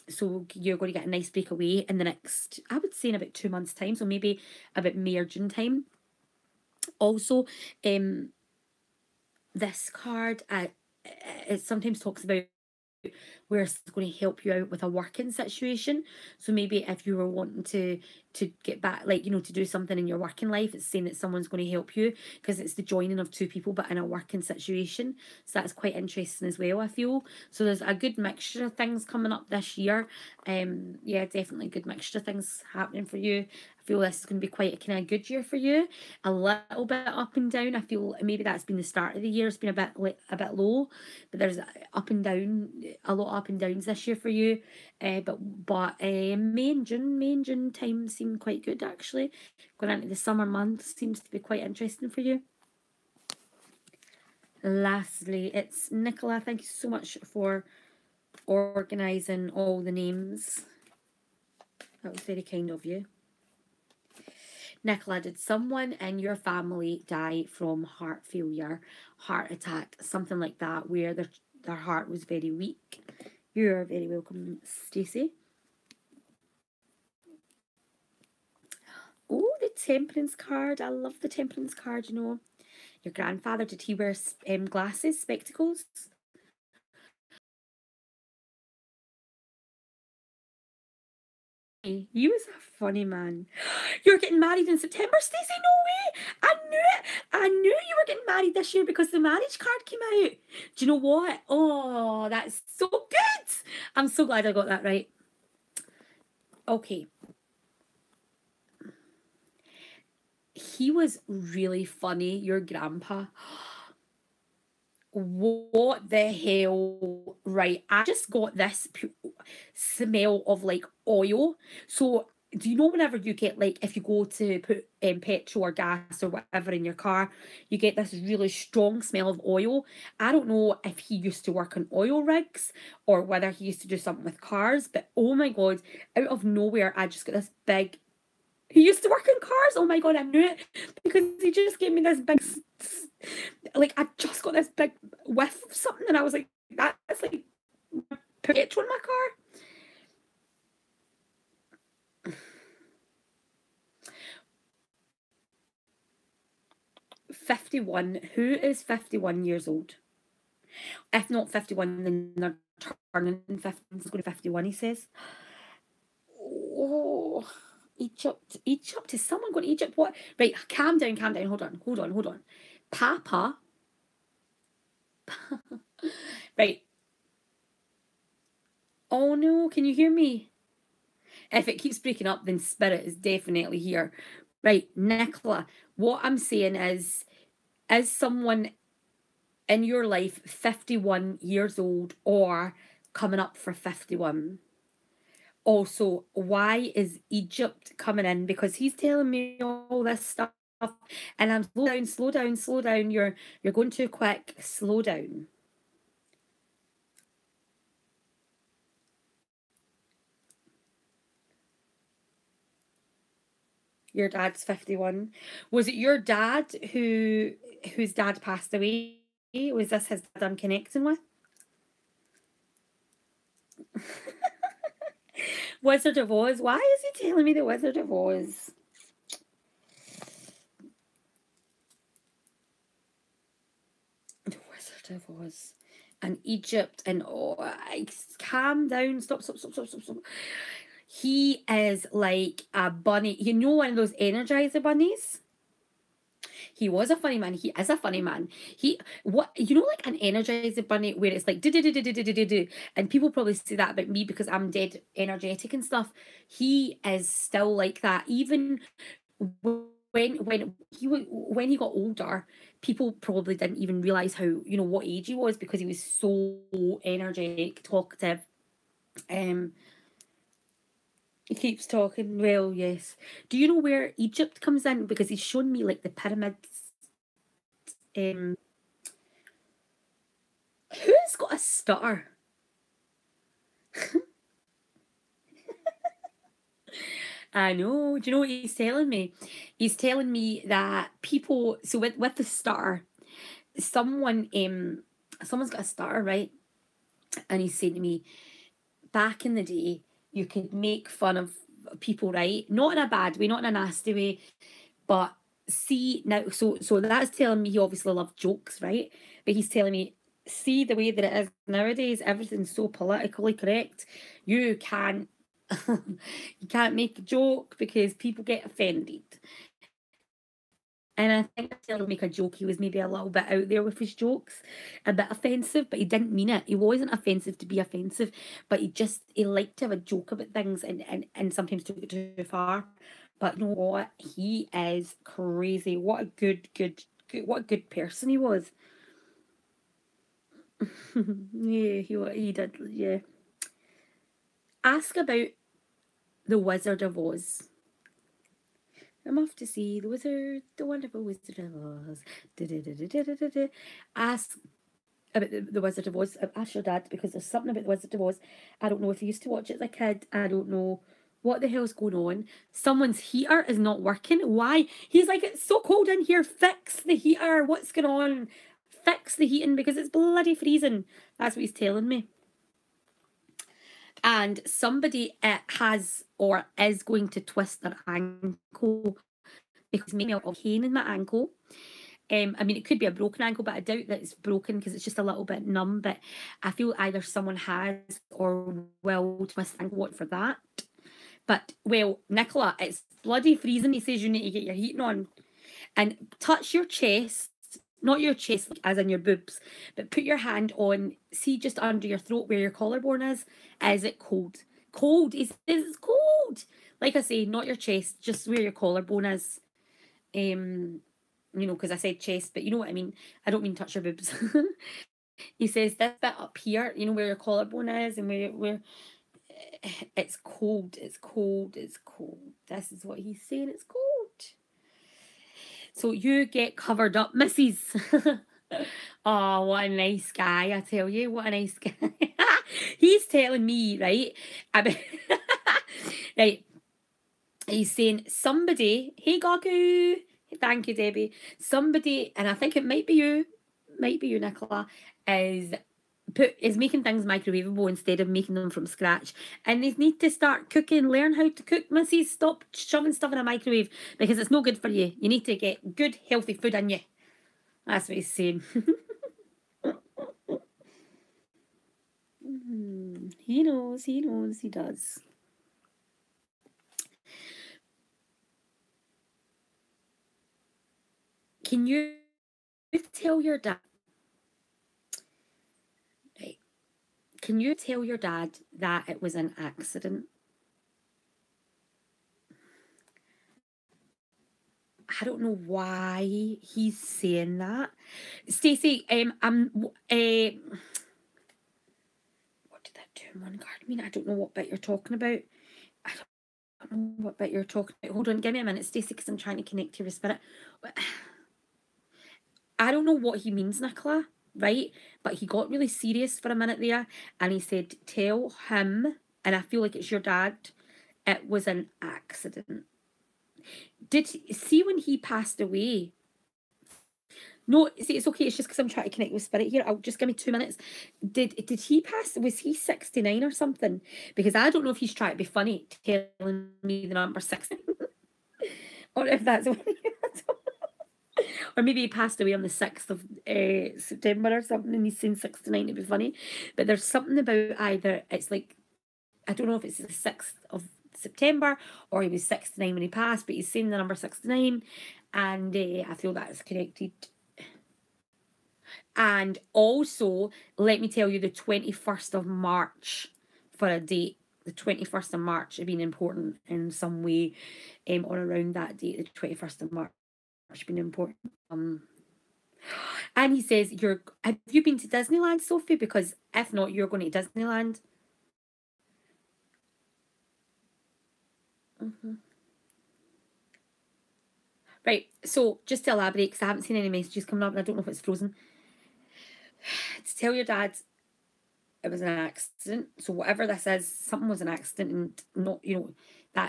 So you're going to get a nice breakaway in the next, I would say, in about 2 months' time. So maybe about May or June time. Also, this card, it sometimes talks about where it's going to help you out with a working situation. So maybe if you were wanting to get back, like, you know, to do something in your working life, it's saying that someone's going to help you, because it's the joining of two people but in a working situation. So that's quite interesting as well, I feel. So there's a good mixture of things coming up this year. Yeah, definitely a good mixture of things happening for you. I feel this is going to be quite a kind of good year for you. A little bit up and down. I feel maybe that's been the start of the year. It's been a bit low, but there's up and down, a lot of up and downs this year for you. But May and June time seem quite good, actually. Going into the summer months seems to be quite interesting for you. Lastly, it's Nicola. Thank you so much for organising all the names. That was very kind of you. Nicola, did someone in your family die from heart failure, heart attack, something like that, where their heart was very weak? You're very welcome, Stacey. Oh, the Temperance card. I love the Temperance card, you know. your grandfather, did he wear glasses, spectacles? He was a funny man. You're getting married in September, Stacey? No way! I knew it! I knew you were getting married this year because the marriage card came out. Do you know what? Oh, that's so good! I'm so glad I got that right. Okay. He was really funny, your grandpa. What the hell? Right, I just got this smell of like oil. So, do you know whenever you get like if you go to put petrol or gas or whatever in your car, you get this really strong smell of oil? I don't know if he used to work on oil rigs or whether he used to do something with cars, but oh my god, out of nowhere, I just got this big. He used to work in cars. Oh my god, I knew it because he just gave me this big, like I just got this big whiff of something, and I was like, "That's like petrol in my car." 51. Who is 51 years old? If not 51, then they're turning 50. It's going to 51. He says. Oh, Egypt, Egypt. Is someone going to Egypt? What? Right, calm down, calm down. Hold on. Papa. Right. Oh no, can you hear me? If it keeps breaking up, then spirit is definitely here. Right, Nicola, what I'm saying is someone in your life 51 years old or coming up for 51? Also, why is Egypt coming in? Because he's telling me all this stuff, and I'm slow down. You're going too quick. Slow down. Your dad's 51. Was it your dad whose dad passed away? Was this his dad I'm connecting with? Wizard of Oz. Why is he telling me the Wizard of Oz? The Wizard of Oz. And Egypt and calm down. Stop. He is like a bunny. You know, one of those Energizer bunnies? He was a funny man. He is a funny man. He what you know, like an Energizer bunny where it's like do do do do do do do do, and people probably say that about me because I'm dead energetic and stuff. He is still like that. Even when he got older, people probably didn't even realize how what age he was because he was so energetic, talkative. Um, he keeps talking. Well, yes. Do you know where Egypt comes in? Because he's shown me like the pyramids. Um, who's got a stutter? I know. Do you know what he's telling me? He's telling me that people. So with the stutter, someone's got a stutter, right? And he's saying to me, back in the day, you could make fun of people, right? Not in a bad way, not in a nasty way, but see now. So that's telling me he obviously loved jokes, right? But he's telling me, see the way that it is nowadays, everything's so politically correct. You can't you can't make a joke because people get offended. And I think to make a joke, he was maybe a little bit out there with his jokes, a bit offensive, but he didn't mean it. He wasn't offensive to be offensive, but he liked to have a joke about things and sometimes took it too far. But you know what? He is crazy. What a what a good person he was. Yeah, he did. Yeah. Ask about the Wizard of Oz. I'm off to see the wizard, the wonderful Wizard of Oz. Ask about the Wizard of Oz. Ask your dad because there's something about the Wizard of Oz. I don't know if he used to watch it as a kid. I don't know what the hell's going on. Someone's heater is not working. Why? He's like, it's so cold in here. Fix the heater. What's going on? Fix the heating because it's bloody freezing. That's what he's telling me. And somebody has or is going to twist their ankle because maybe I've got pain in my ankle. I mean, it could be a broken ankle, but I doubt that it's broken because it's just a little bit numb. But I feel either someone has or will twist ankle. What for that? But well, Nicola, it's bloody freezing. He says you need to get your heating on and touch your chest. Not your chest, like, as in your boobs, but put your hand on, see just under your throat where your collarbone is. Is it cold? Cold. He says it's cold. Like I say, not your chest, just where your collarbone is. You know, because I said chest, but you know what I mean. I don't mean touch your boobs. He says this bit up here, you know, where your collarbone is and where it's cold, it's cold, it's cold. This is what he's saying, it's cold. So you get covered up, missus. Oh, what a nice guy, I tell you, what a nice guy. He's telling me, right? Right. He's saying somebody, hey Gagu, thank you, Debbie. Somebody, and I think it might be you, Nicola, is making things microwavable instead of making them from scratch. And they need to start cooking, learn how to cook, missus. Stop shoving stuff in a microwave because it's no good for you. You need to get good, healthy food in you. That's what he's saying. He knows, he does. Can you tell your dad? Right. Can you tell your dad that it was an accident? I don't know why he's saying that. Stacey, what did that do in one card mean? I don't know what bit you're talking about. I don't know what bit you're talking about. Hold on, give me a minute, Stacey, because I'm trying to connect to your spirit. I don't know what he means, Nicola, right? But he got really serious for a minute there, and he said, tell him, and I feel like it's your dad, it was an accident. Did see when he passed away? No, see, it's okay. It's just because I'm trying to connect with spirit here. I'll just give me 2 minutes. Did he pass? Was he 69 or something? Because I don't know if he's trying to be funny, telling me the number 69, or if that's what or maybe he passed away on the 6th of September or something, and he's saying 69 to be funny. But there's something about either it's like, I don't know if it's the 6th of September or he was 69 when he passed, but he's saying the number 69, and I feel that's connected. And also, let me tell you, the 21st of March for a date, the 21st of March have been important in some way, or around that date, the 21st of March been important. And he says, have you been to Disneyland, Sophie? Because if not, you're going to Disneyland. Right, so just to elaborate, because I haven't seen any messages coming up and I don't know if it's frozen. To tell your dad it was an accident. So whatever this is, something was an accident, and not, you know,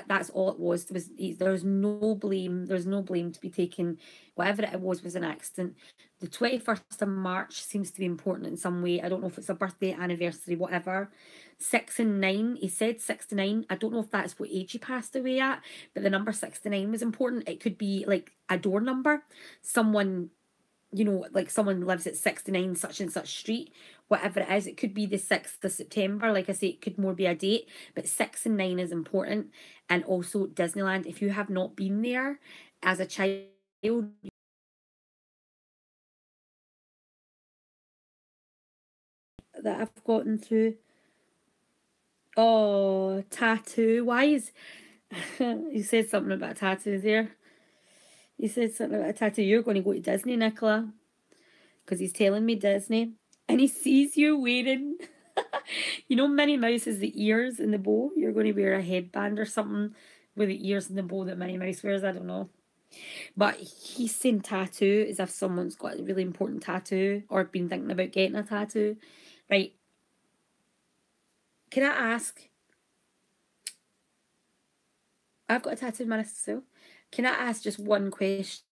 that's all it was. There's no blame. There's no blame to be taken. Whatever it was an accident. The 21st of March seems to be important in some way. I don't know if it's a birthday, anniversary, whatever. 6 and 9. He said 69. I don't know if that's what age he passed away at, but the number 69 was important. It could be like a door number. Someone, you know, like someone lives at 69 such and such street, whatever it is. It could be the 6th of September. Like I say, it could more be a date, but 6 and 9 is important. And also Disneyland, if you have not been there as a child, that I've gotten through. Oh, tattoo. Why is you said something about a tattoo there? You said something about a tattoo. You're going to go to Disney, Nicola, because he's telling me Disney, and he sees you wearing, you know, Minnie Mouse has the ears and the bow. You're going to wear a headband or something with the ears and the bow that Minnie Mouse wears. I don't know. But he's saying tattoo as if someone's got a really important tattoo or been thinking about getting a tattoo. Right. Can I ask? I've got a tattoo in my wrist, so can I ask just one question?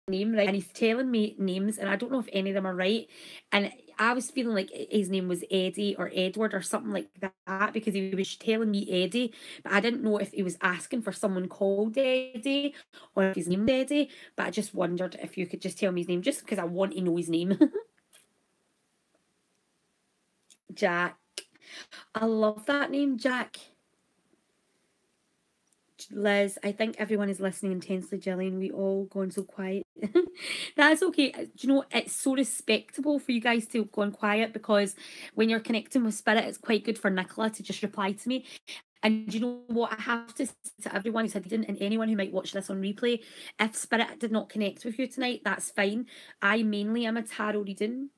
name, right? And he's telling me names, and I don't know if any of them are right. And I was feeling like his name was Eddie or Edward or something like that because he was telling me Eddie, but I didn't know if he was asking for someone called Eddie or if his name's Eddie. But I just wondered if you could just tell me his name, just because I want to know his name. Jack. I love that name, Jack. Liz, I think everyone is listening intensely, Gillian. We all gone so quiet. That's okay. Do you know, it's so respectable for you guys to have gone quiet, because when you're connecting with spirit, it's quite good for Nicola to just reply to me. And you know what? I have to say to everyone who's hidden and anyone who might watch this on replay, if spirit did not connect with you tonight, that's fine. I mainly am a tarot reading.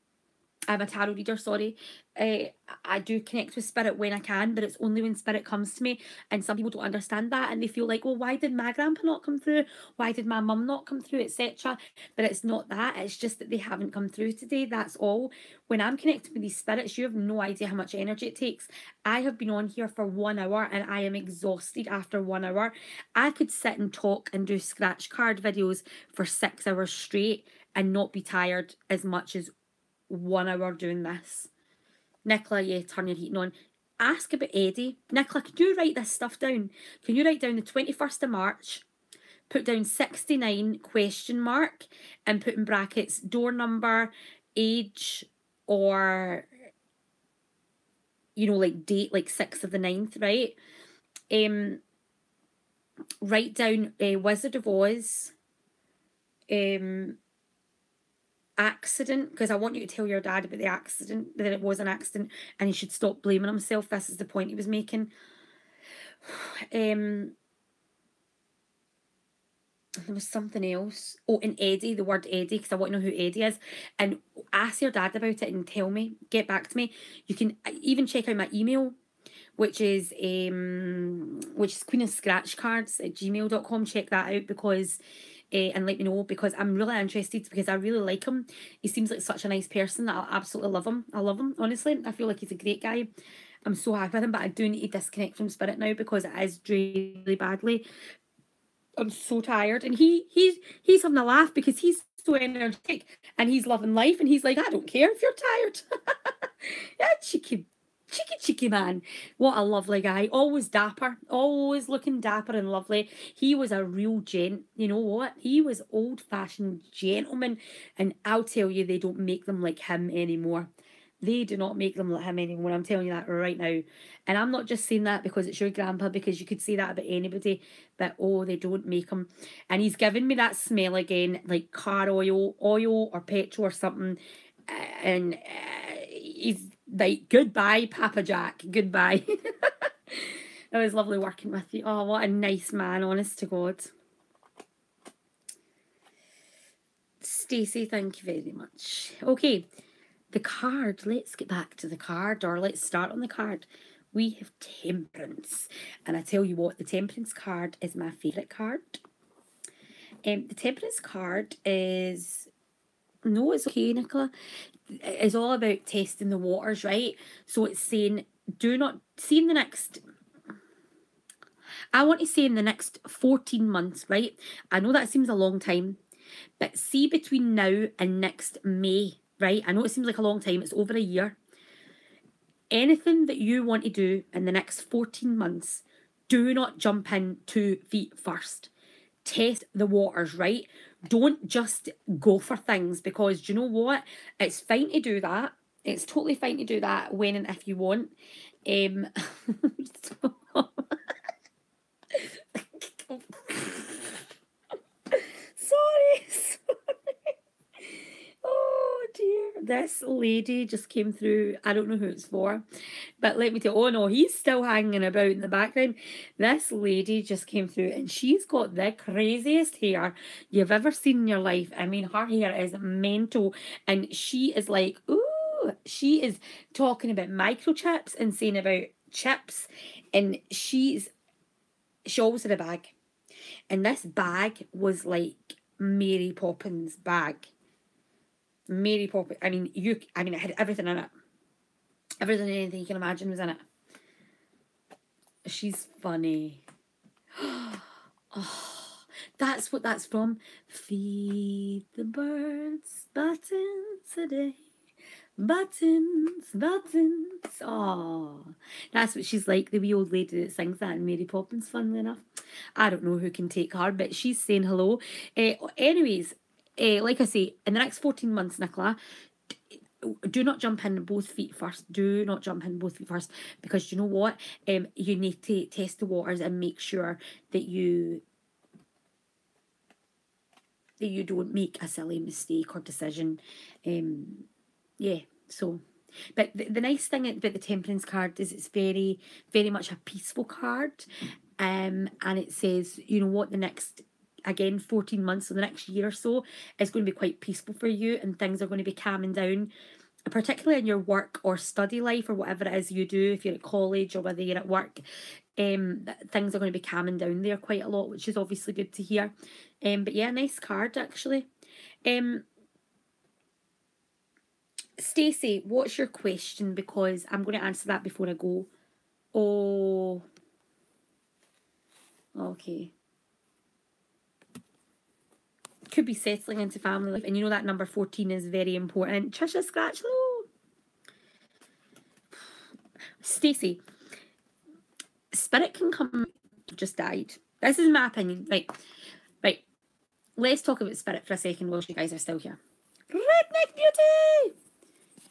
I'm a tarot reader, sorry. I do connect with spirit when I can, but it's only when spirit comes to me. And some people don't understand that, and they feel like, well, why did my grandpa not come through? Why did my mum not come through, etc.? But it's not that. It's just that they haven't come through today. That's all. When I'm connected with these spirits, you have no idea how much energy it takes. I have been on here for 1 hour and I am exhausted after 1 hour. I could sit and talk and do scratch card videos for 6 hours straight and not be tired as much as 1 hour doing this. Nicola, yeah, turn your heating on. Ask about Eddie. Nicola, can you write this stuff down? Can you write down the 21st of March, put down 69 question mark, and put in brackets door number, age, or, you know, like date, like 6th of the 9th, right? Write down Wizard of Oz, accident, because I want you to tell your dad about the accident, that it was an accident and he should stop blaming himself. This is the point he was making. There was something else. Oh, and Eddie, the word Eddie, because I want to know who Eddie is. And ask your dad about it and tell me, get back to me. You can even check out my email, which is Queen of Scratch Cards at gmail.com. Check that out, because and let me know, because I'm really interested, because I really like him. He seems like such a nice person that I'll absolutely love him. I love him, honestly. I feel like he's a great guy. I'm so happy with him, but I do need to disconnect from spirit now, because it is draining really badly. I'm so tired, and he's having a laugh because he's so energetic and he's loving life, and he's like, I don't care if you're tired. Yeah, cheeky man. What a lovely guy. Always dapper, always looking dapper and lovely. He was a real gent. You know what? He was old-fashioned gentleman, and I'll tell you, they don't make them like him anymore. They do not make them like him anymore. I'm telling you that right now. And I'm not just saying that because it's your grandpa, because you could say that about anybody, but oh, they don't make them. And he's giving me that smell again, like car oil or petrol or something. And he's like, goodbye, Papa Jack. Goodbye. It was lovely working with you. Oh, what a nice man, honest to God. Stacey, thank you very much. Okay. The card, let's get back to the card, or let's start on the card. We have Temperance, and I tell you what, the Temperance card is my favourite card. The Temperance card is, no, it's okay, Nicola. It's all about testing the waters, right? So it's saying, do not, see in the next, I want to say in the next 14 months, right? I know that seems a long time, but see between now and next May, right? I know it seems like a long time. It's over a year. Anything that you want to do in the next 14 months, do not jump in 2 feet first. Test the waters, right? Don't just go for things, because do you know what? It's fine to do that. It's totally fine to do that when and if you want. Sorry. Oh dear, this lady just came through. I don't know who it's for, but let me tell you, oh no, he's still hanging about in the background. This lady just came through, and she's got the craziest hair you've ever seen in your life. I mean, her hair is mental, and she is like, ooh, she is talking about microchips and saying about chips, and she always had a bag, and this bag was like Mary Poppins' bag. Mary Poppins. I mean, it had everything in it. Everything and anything you can imagine was in it. She's funny. Oh, That's what that's from. Feed the birds buttons today. Buttons, buttons. Oh, that's what she's like, the wee old lady that sings that in Mary Poppins, funnily enough. I don't know who can take her, but she's saying hello. Anyways, like I say, in the next 14 months, Nicola, do not jump in both feet first. Do not jump in both feet first, because you know what? You need to test the waters and make sure that you don't make a silly mistake or decision. Yeah, so, but the nice thing about the Temperance card is it's very, very much a peaceful card. And it says, you know what, the next, again, 14 months, so the next year or so is going to be quite peaceful for you, and things are going to be calming down, particularly in your work or study life or whatever it is you do, if you're at college or whether you're at work. Things are going to be calming down there quite a lot, which is obviously good to hear. But yeah, nice card actually. Stacey, what's your question? Because I'm going to answer that before I go. Oh, okay. Could be settling into family life, and you know that number 14 is very important. Trisha Scratchlow. Stacey, spirit can come. Just died. This is my opinion. Right. Let's talk about spirit for a second whilst you guys are still here. Redneck Beauty!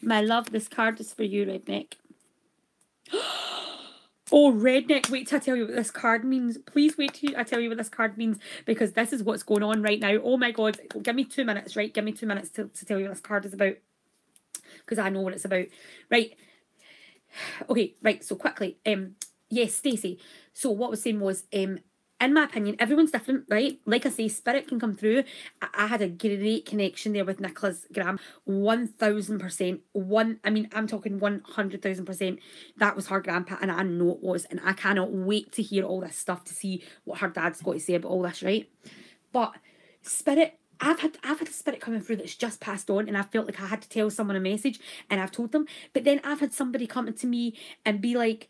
My love, this card is for you, Redneck. Oh, Redneck, wait till I tell you what this card means. Please wait till I tell you what this card means, because this is what's going on right now. Oh my God. Give me 2 minutes, right? Give me 2 minutes to tell you what this card is about, because I know what it's about. Right. Okay, right. So quickly. Yes, Stacey. So what I was saying was, in my opinion, everyone's different, right? Like I say, spirit can come through. I had a great connection there with Nicholas Graham. 1000%. I'm talking 100,000%. That was her grandpa, and I know it was. And I cannot wait to hear all this stuff, to see what her dad's got to say about all this, right? But spirit, I've had a spirit coming through that's just passed on, and I felt like I had to tell someone a message, and I've told them. But then I've had somebody come to me and be like,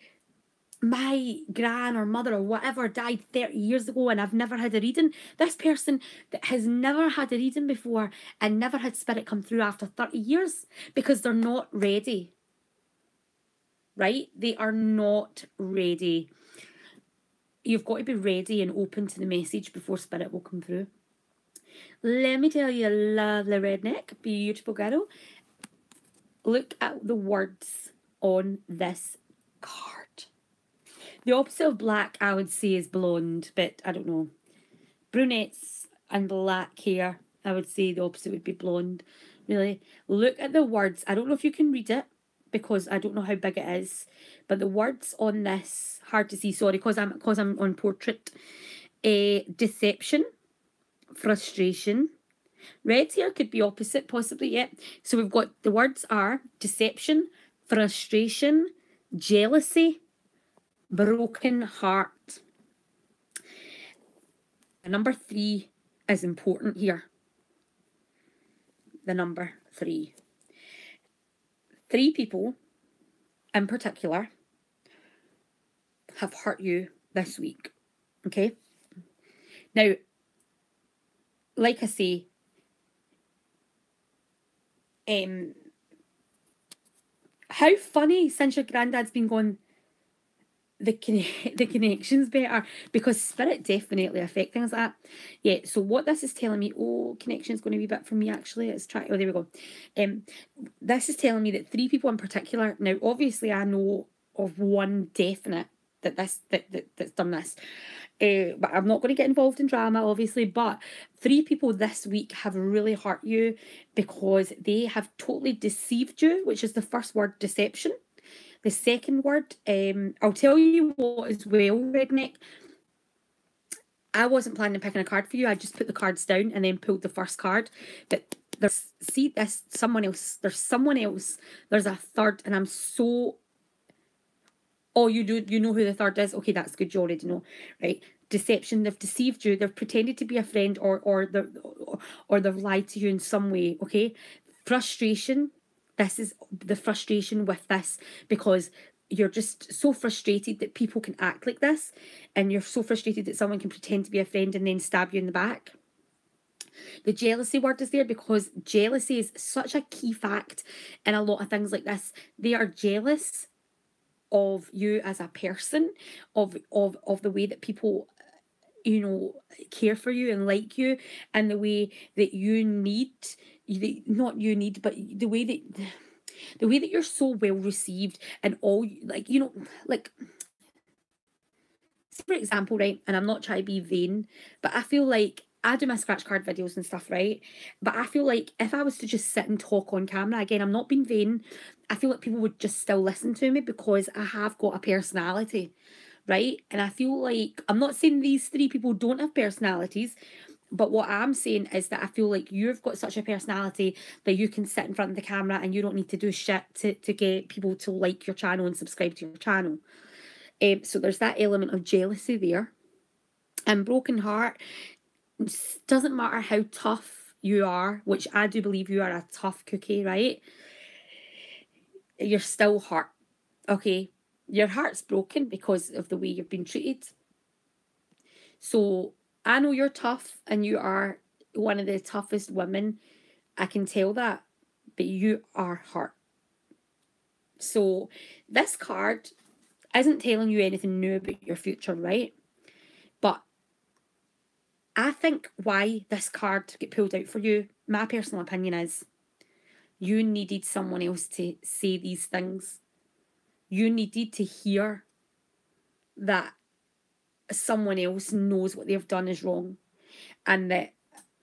my gran or mother or whatever died 30 years ago and I've never had a reading. This person that has never had a reading before and never had spirit come through after 30 years, because they're not ready. Right? They are not ready. You've got to be ready and open to the message before spirit will come through. Let me tell you, lovely Redneck, beautiful girl, look at the words on this card. The opposite of black, I would say, is blonde, but I don't know. Brunettes and black hair, I would say the opposite would be blonde, really. Look at the words. I don't know if you can read it, because I don't know how big it is, but the words on this, hard to see, sorry, because I'm on portrait. Deception, frustration. Red hair could be opposite, possibly, yeah. So we've got, the words are deception, frustration, jealousy, broken heart. The number 3 is important here. The number 3. 3 people in particular have hurt you this week. Okay? Now, like I say, how funny since your granddad's been gone, the connection's better, because spirit definitely affect things like that. Yeah, so what this is telling me, connection's going to be a bit from me actually. It's trying, there we go. This is telling me that 3 people in particular, now obviously I know of one definite that's done this. But I'm not going to get involved in drama, obviously, but 3 people this week have really hurt you because they have totally deceived you, which is the first word, deception. The second word, I'll tell you what as well, Redneck. I wasn't planning on picking a card for you. I just put the cards down and then pulled the first card. But there's someone else. There's a third, and I'm so... Oh, you know who the third is? Okay, that's good. You already know, right? Deception. They've deceived you. They've pretended to be a friend, or they've lied to you in some way. Okay. Frustration. This is the frustration with this, because you're just so frustrated that people can act like this, and you're so frustrated that someone can pretend to be a friend and then stab you in the back. The jealousy word is there because jealousy is such a key fact in a lot of things like this. They are jealous of you as a person, of the way that people, you know, care for you and like you, and the way that you need, not you need, but the way that you're so well received, and all, like, you know, like, for example, right, and I'm not trying to be vain, but I feel like I do my scratch card videos and stuff, right? But I feel like if I was to just sit and talk on camera, again, I'm not being vain, I feel like people would just still listen to me because I have got a personality, right? And I feel like, I'm not saying these three people don't have personalities, but what I'm saying is that I feel like you've got such a personality that you can sit in front of the camera and you don't need to do shit to get people to like your channel and subscribe to your channel. So there's that element of jealousy there. And broken heart, doesn't matter how tough you are, which I do believe you are a tough cookie, right? You're still hurt, okay? Your heart's broken because of the way you've been treated. So I know you're tough and you are one of the toughest women. I can tell that, but you are hurt. So this card isn't telling you anything new about your future, right? But I think why this card get pulled out for you, my personal opinion is, you needed someone else to say these things. You needed to hear that someone else knows what they've done is wrong, and that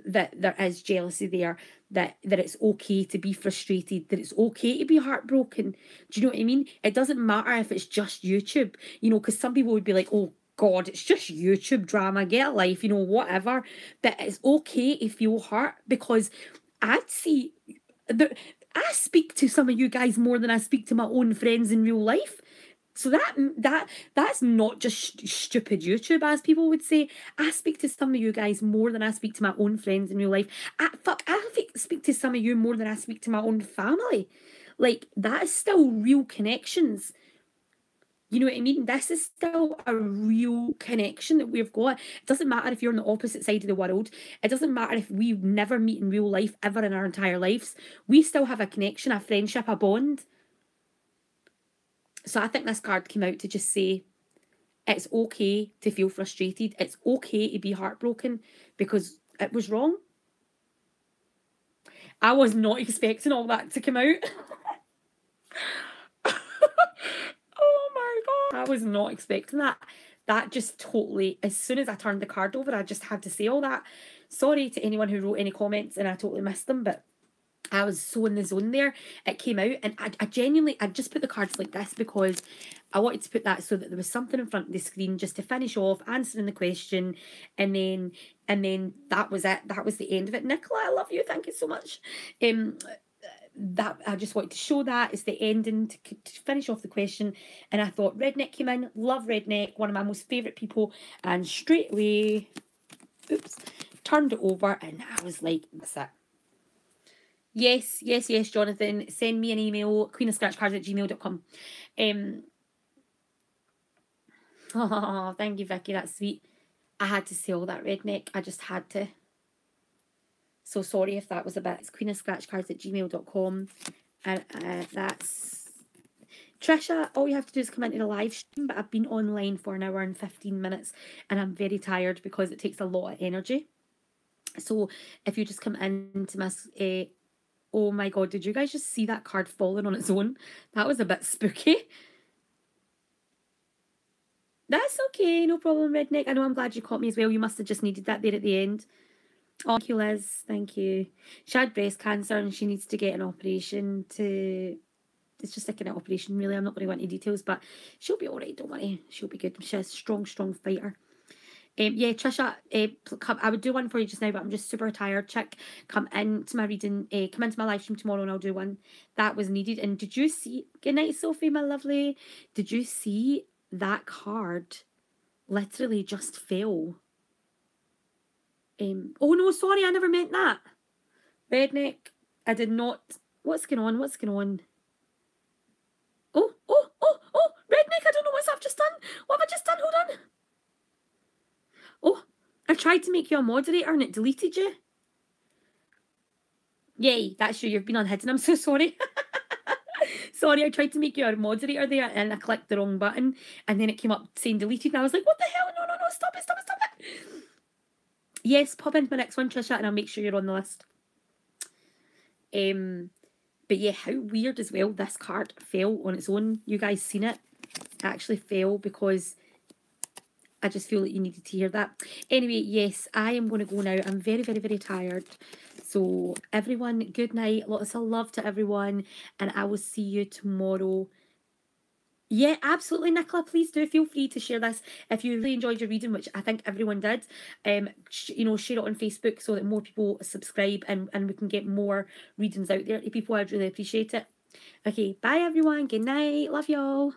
there is jealousy there, that it's okay to be frustrated, that it's okay to be heartbroken. Do you know what I mean? It doesn't matter if it's just YouTube, you know, because some people would be like, oh God, it's just YouTube drama, get a life, you know, whatever. But it's okay to feel hurt, because I'd see that I speak to some of you guys more than I speak to my own friends in real life. So that's not just stupid YouTube, as people would say. I speak to some of you guys more than I speak to my own friends in real life. I speak to some of you more than I speak to my own family. Like, that is still real connections. You know what I mean? This is still a real connection that we've got. It doesn't matter if you're on the opposite side of the world. It doesn't matter if we never meet in real life ever in our entire lives. We still have a connection, a friendship, a bond. So I think this card came out to just say, it's okay to feel frustrated. It's okay to be heartbroken because it was wrong. I was not expecting all that to come out. Oh my God. I was not expecting that. That just totally, as soon as I turned the card over, I just had to say all that. Sorry to anyone who wrote any comments and I totally missed them, but I was so in the zone there. It came out, and I genuinely, I just put the cards like this because I wanted to put that so that there was something in front of the screen just to finish off answering the question, and then that was it. That was the end of it. Nicola, I love you. Thank you so much. That I just wanted to show that is the ending to finish off the question, and I thought Redneck came in. Love Redneck, one of my most favourite people, and straight away, oops, turned it over, and I was like, that's it. Yes, yes, yes, Jonathan. Send me an email, queenofscratchcards@gmail.com. Oh, thank you, Vicky. That's sweet. I had to say all that, Redneck. I just had to. So sorry if that was a bit. It's queenofscratchcards@gmail.com. And that's... Trisha, all you have to do is come into the live stream, but I've been online for an hour and 15 minutes, and I'm very tired because it takes a lot of energy. So if you just come into my... oh my God, did you guys just see that card falling on its own? That was a bit spooky. That's okay, no problem, Redneck. I know, I'm glad you caught me as well. You must have just needed that there at the end. Oh, thank you, Liz. Thank you. She had breast cancer and she needs to get an operation to... It's just like an operation, really. I'm not going to go into details, but she'll be all right, don't worry. She'll be good. She's a strong, strong fighter. Yeah, Trisha, I would do one for you just now, but I'm just super tired. Chick, come into my reading, come into my live stream tomorrow and I'll do one. That was needed. And did you see... Good night, Sophie, my lovely. Did you see that card literally just fell? Oh no, sorry, I never meant that. Redneck, I did not... What's going on? What's going on? Oh, tried to make you a moderator and it deleted you. Yay, that's you. You've been unhidden. I'm so sorry. Sorry, I tried to make you a moderator there and I clicked the wrong button and then it came up saying deleted and I was like, what the hell? No, stop it. Yes, pop into my next one, Trisha, and I'll make sure you're on the list. But yeah, how weird as well this card fell on its own. You guys seen it? It actually fell because I just feel that you needed to hear that. Anyway, yes, I am going to go now. I'm very, very, very tired. So everyone, good night. Lots of love to everyone. And I will see you tomorrow. Yeah, absolutely, Nicola. Please do feel free to share this if you really enjoyed your reading, which I think everyone did. You know, share it on Facebook so that more people subscribe and we can get more readings out there to people. I'd really appreciate it. Okay, bye everyone. Good night. Love y'all.